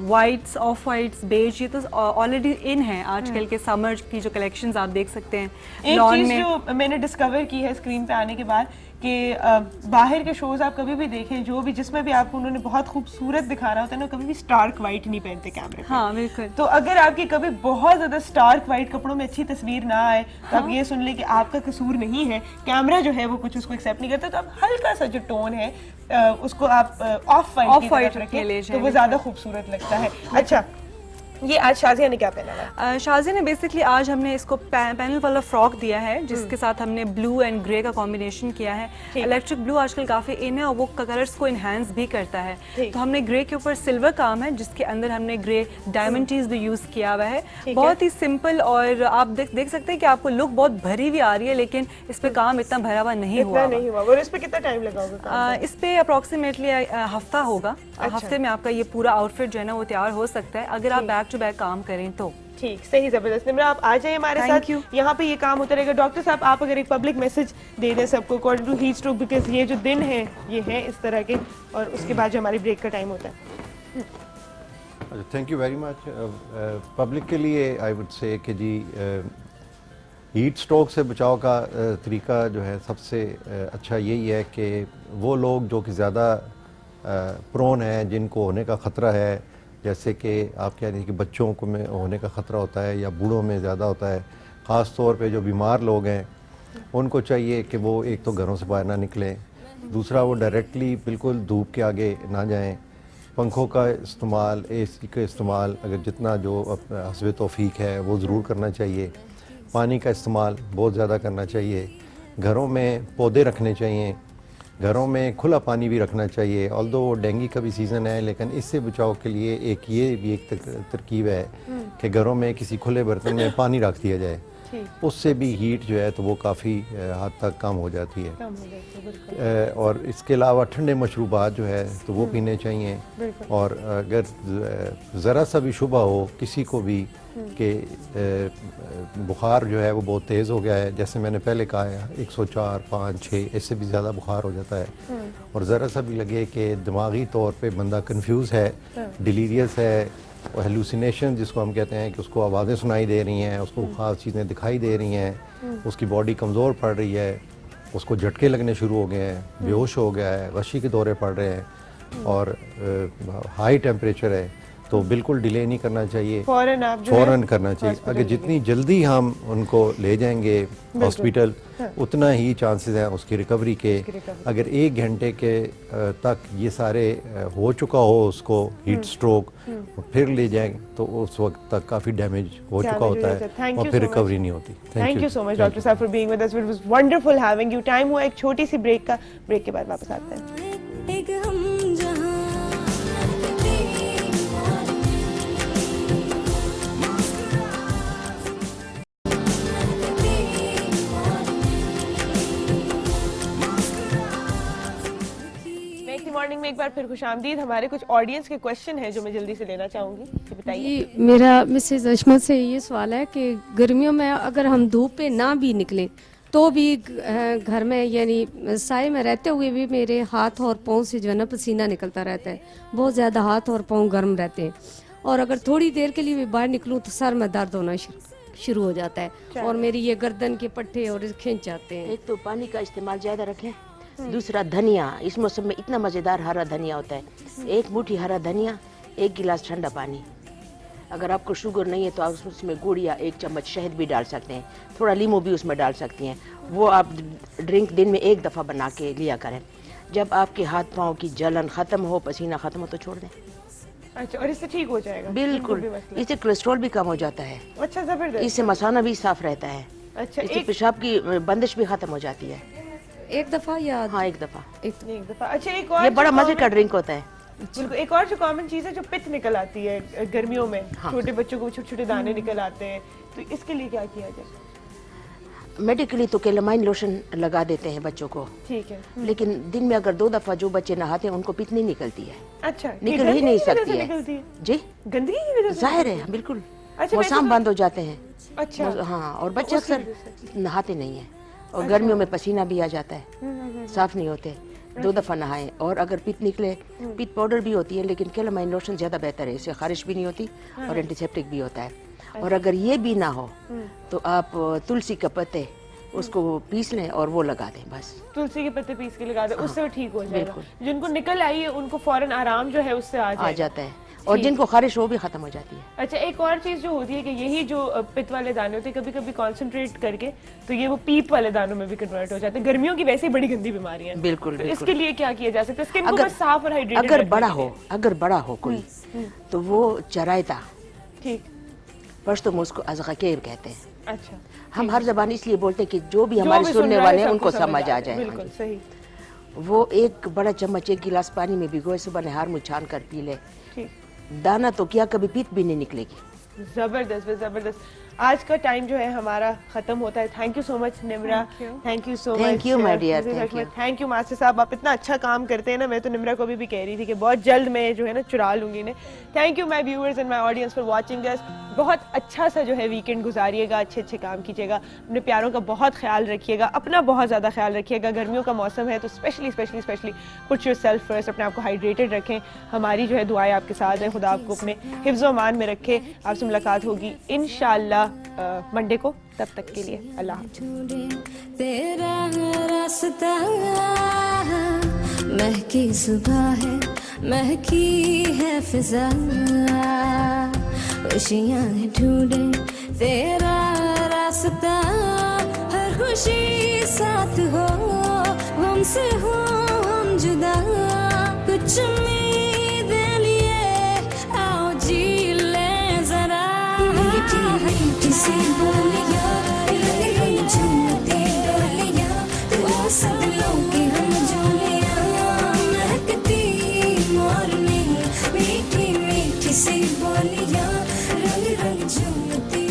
वाइट्स, ऑफ वाइट्स, बेज, ये तो ऑलरेडी इन है आजकल के समर की जो कलेक्शंस आप देख सकते हैं। एक चीज जो मैंने डिस्कवर की है स्क्रीन पे आने के बाद कि बाहर के शोज आप कभी भी देखें, जो भी जिसमें भी आपको उन्होंने बहुत खूबसूरत दिखा रहा होता है ना, कभी भी स्टार्क वाइट नहीं पहनते कैमरे पे। हाँ बिल्कुल। तो अगर आपकी कभी बहुत ज्यादा स्टार्क वाइट कपड़ों में अच्छी तस्वीर ना आए तो आप ये सुन लें कि आपका कसूर नहीं है, कैमरा जो है वो कुछ उसको एक्सेप्ट नहीं करता। तो आप हल्का सा जो टोन है उसको आप ऑफ वाइट रखें तो वो ज्यादा खूबसूरत लगता है। अच्छा, ये आज शाजिया ने क्या पहना है? शाजिया ने बेसिकली आज हमने इसको पैनल वाला फ्रॉक दिया है, जिसके साथ हमने ब्लू एंड ग्रे का कॉम्बिनेशन किया है। इलेक्ट्रिक ब्लू आजकल काफ़ी इन है और वो कलर्स को इन्हांस भी करता है। तो हमने ग्रे के ऊपर सिल्वर काम है, जिसके अंदर हमने ग्रे डायमंड चीज भी यूज़ किया हुआ है। बहुत ही सिंपल, और आप देख सकते हैं कि आपको लुक बहुत भरी हुई आ रही है, लेकिन इस पे काम इतना भरा हुआ नहीं हुआ। और इस पे कितना टाइम लगा होगा? इस पे अप्रोक्सीमेटली हफ्ता होगा। हफ्ते में आपका ये पूरा आउटफिट जो है ना वो तैयार हो सकता है, अगर आप बैक टू बैक काम करें तो। ठीक, सही, जबरदस्त। निम्रा आप आ जाइए हमारे साथ, यहाँ पे ये काम होता रहेगा। डॉक्टर साहब आप अगर एक पब्लिक मैसेज दे दें सबको according to heat stroke, because ये जो दिन है ये है इस तरह के, और उसके बाद जो हमारी ब्रेक का टाइम होता है। Thank you very much. Public के लिए आई वुड से कि जी हीट स्ट्रोक से बचाव का तरीका जो है सबसे अच्छा यही है कि वो लोग जो कि ज़्यादा प्रोन हैं, जिनको होने का ख़तरा है, जैसे कि आप कह रहे हैं कि बच्चों को में होने का ख़तरा होता है या बूढ़ों में ज़्यादा होता है, ख़ास तौर पे जो बीमार लोग हैं उनको चाहिए कि वो एक तो घरों से बाहर ना निकलें, दूसरा वो डायरेक्टली बिल्कुल धूप के आगे ना जाएं, पंखों का इस्तेमाल, एसी का इस्तेमाल अगर जितना जो हस्बे तौफीक है वो ज़रूर करना चाहिए, पानी का इस्तेमाल बहुत ज़्यादा करना चाहिए, घरों में पौधे रखने चाहिए, घरों में खुला पानी भी रखना चाहिए। ऑल्दो डेंगू का भी सीज़न है, लेकिन इससे बचाव के लिए ये भी एक तरकीब है कि घरों में किसी खुले बर्तन में पानी रख दिया जाए, उससे भी हीट जो है तो वो काफ़ी हद तक कम हो जाती है। और इसके अलावा ठंडे मशरूबात जो है तो वो पीने चाहिए, और अगर ज़रा सा भी शुबा हो किसी को भी कि बुखार जो है वो बहुत तेज़ हो गया है, जैसे मैंने पहले कहा है 104, 5, 6 इससे भी ज़्यादा बुखार हो जाता है, और ज़रा सा भी लगे कि दिमागी तौर पे बंदा कंफ्यूज है, डिलीरियस है, और हेलुसिनेशन जिसको हम कहते हैं कि उसको आवाज़ें सुनाई दे रही हैं, उसको ख़ास चीज़ें दिखाई दे रही हैं, उसकी बॉडी कमज़ोर पड़ रही है, उसको झटके लगने शुरू हो गए हैं, बेहोश हो गया है, गशी के दौरे पड़ रहे हैं, और हाई टेम्परेचर है, तो बिल्कुल डिले नहीं करना चाहिए, फ़ौरन करना चाहिए। अगर जितनी जल्दी हम उनको ले जाएंगे हॉस्पिटल उतना ही चांसेस हैं उसकी रिकवरी के। अगर 1 घंटे के तक ये सारे हो चुका हो उसको हीट स्ट्रोक, फिर ले जाएंगे तो उस वक्त तक काफ़ी डैमेज हो चुका होता है और फिर रिकवरी नहीं होती। Thank you so much doctor साहब for being with us, it was wonderful having you. Time हुआ एक छोटी सी ब्रेक का, ब्रेक के बाद वापस आते हैं। मॉर्निंग में एक बार फिर खुशामदीद। हमारे कुछ ऑडियंस के क्वेश्चन हैं जो मैं जल्दी से लेना चाहूंगी, बताइए। मेरा मिसेज अशमत से ये सवाल है कि गर्मियों में अगर हम धूप पे ना भी निकलें तो भी घर में यानी साए में रहते हुए भी मेरे हाथ और पाँव से जो है ना पसीना निकलता रहता है, बहुत ज़्यादा हाथ और पाँव गर्म रहते हैं, और अगर थोड़ी देर के लिए भी बाहर निकलूँ तो सर में दर्द होना शुरू हो जाता है, और मेरी ये गर्दन के पट्टे और खींच जाते हैं। एक तो पानी का इस्तेमाल ज़्यादा रखें, दूसरा धनिया, इस मौसम में इतना मज़ेदार हरा धनिया होता है, 1 मुट्ठी हरा धनिया, 1 गिलास ठंडा पानी। अगर आपको शुगर नहीं है तो आप उसमें गुड़ या 1 चम्मच शहद भी डाल सकते हैं, थोड़ा लीमू भी उसमें डाल सकती हैं। वो आप ड्रिंक दिन में 1 दफ़ा बना के लिया करें। जब आपके हाथ पाँव की जलन ख़त्म हो, पसीना ख़त्म हो तो छोड़ दें। अच्छा, और इससे ठीक हो जाएगा? बिल्कुल, इससे कोलेस्ट्रॉल भी कम हो जाता है। अच्छा, जबरदस्त। इससे मसाना भी साफ रहता है। अच्छा, इससे पेशाब की बंदिश भी खत्म हो जाती है। 1 दफ़ा या? हाँ, 1 दफ़ा। एक दफ़ा। अच्छा, एक और ये बड़ा मजे का ड्रिंक होता है। बिल्कुल। एक और जो कॉमन चीज़ है जो पित्त निकल आती है गर्मियों में, हाँ। छोटे बच्चों को छोटे छोटे दाने निकल आते हैं, तो इसके लिए क्या किया जाए? मेडिकली तो कैलामाइन लोशन लगा देते हैं बच्चों को, ठीक है, लेकिन दिन में अगर 2 दफ़ा जो बच्चे नहाते हैं उनको पित्त नहीं निकलती है। अच्छा, निकल ही नहीं सकती है जी, गंदगी की वजह से? जाहिर है, बिल्कुल। अच्छा, मौसम बंद हो जाते हैं। अच्छा, हाँ, और बच्चे अक्सर नहाते नहीं है, और गर्मियों में पसीना भी आ जाता है, साफ नहीं होते। 2 दफ़ा नहाएं, और अगर पित्त निकले, पित्त पाउडर भी होती है, लेकिन कैलामाइन लोशन ज़्यादा बेहतर है, इससे खारिश भी नहीं होती और एंटीसेप्टिक भी होता है। और अगर ये भी ना हो तो आप तुलसी के पत्ते उसको पीस लें और वो लगा दें बस। तुलसी के पत्ते पीस के लगा दे, उससे वो ठीक हो जाएगा। बिल्कुल। जिनको निकल आई है उनको फौरन आराम जो है उससे आ जाता है, और जिनको खारिश वो भी खत्म हो जाती है। अच्छा, एक और चीज जो होती है कि यही जो पित्त वाले दाने होते हैं कभी कभी कॉन्सेंट्रेट करके तो ये वो पीप वाले दानों में भी कन्वर्ट हो जाते हैं। गर्मियों की वैसे ही बड़ी गंदी बीमारी है। बिल्कुल, तो बिल्कुल। इसके लिए क्या किया जा सकता है? स्किन को बस साफ और हाइड्रेटेड अगर बड़ा हो कोई तो वो चरायता, ठीक, पश्तो में उसको अज़ग़केर कहते हैं। अच्छा, हम हर जबान इसलिए बोलते हैं कि जो भी हमारे सुनने वाले हैं उनको समझ आ जाए। बिल्कुल सही। वो एक बड़ा चम्मच 1 गिलास पानी में भिगोए, सुबह नहार मुँह छान कर पी ले। दाना तो क्या कभी पीत भी नहीं निकलेगी। जबरदस्त जबरदस्त। आज का टाइम जो है हमारा खत्म होता है। Thank you so much Nimra, thank you so much. Thank you my dear, thank you master साहब, आप इतना अच्छा काम करते हैं ना। मैं तो निम्रा को भी कह रही थी कि बहुत जल्द मैं जो है ना चुरा लूंगी इन्हें। Thank you my viewers and my audience for watching us. बहुत अच्छा सा जो है वीकेंड गुजारिएगा, अच्छे अच्छे काम कीजिएगा, अपने प्यारों का बहुत ख्याल रखिएगा, अपना बहुत ज़्यादा ख्याल रखिएगा। गर्मियों का मौसम है तो specially put your self first, अपने आप को हाइड्रेटेड रखें। हमारी जो है दुआएं आपके साथ हैं। खुदा आपको अपने हिफ्ज़ व अमान में रखे। आपसे मुलाकात होगी इंशाअल्लाह मंडे को। तब तक के लिए अल्लाह हाफ़िज़। तेरा रास्ता महकी सुबह है, महकी है फिजा, खुशियाँ ढूंढे तेरा रास्ता, हर खुशी साथ हो, हमसे हो हम जुदा, कुछ उम्मीदें लिए आओ जी ले जरा। किसी बोलिया जन्नती डोलिया, तू सब लोग की हम जोलिया, महकती मॉर्निंग मीठी मीठी सी बोलिया, रंग रंग जन्नती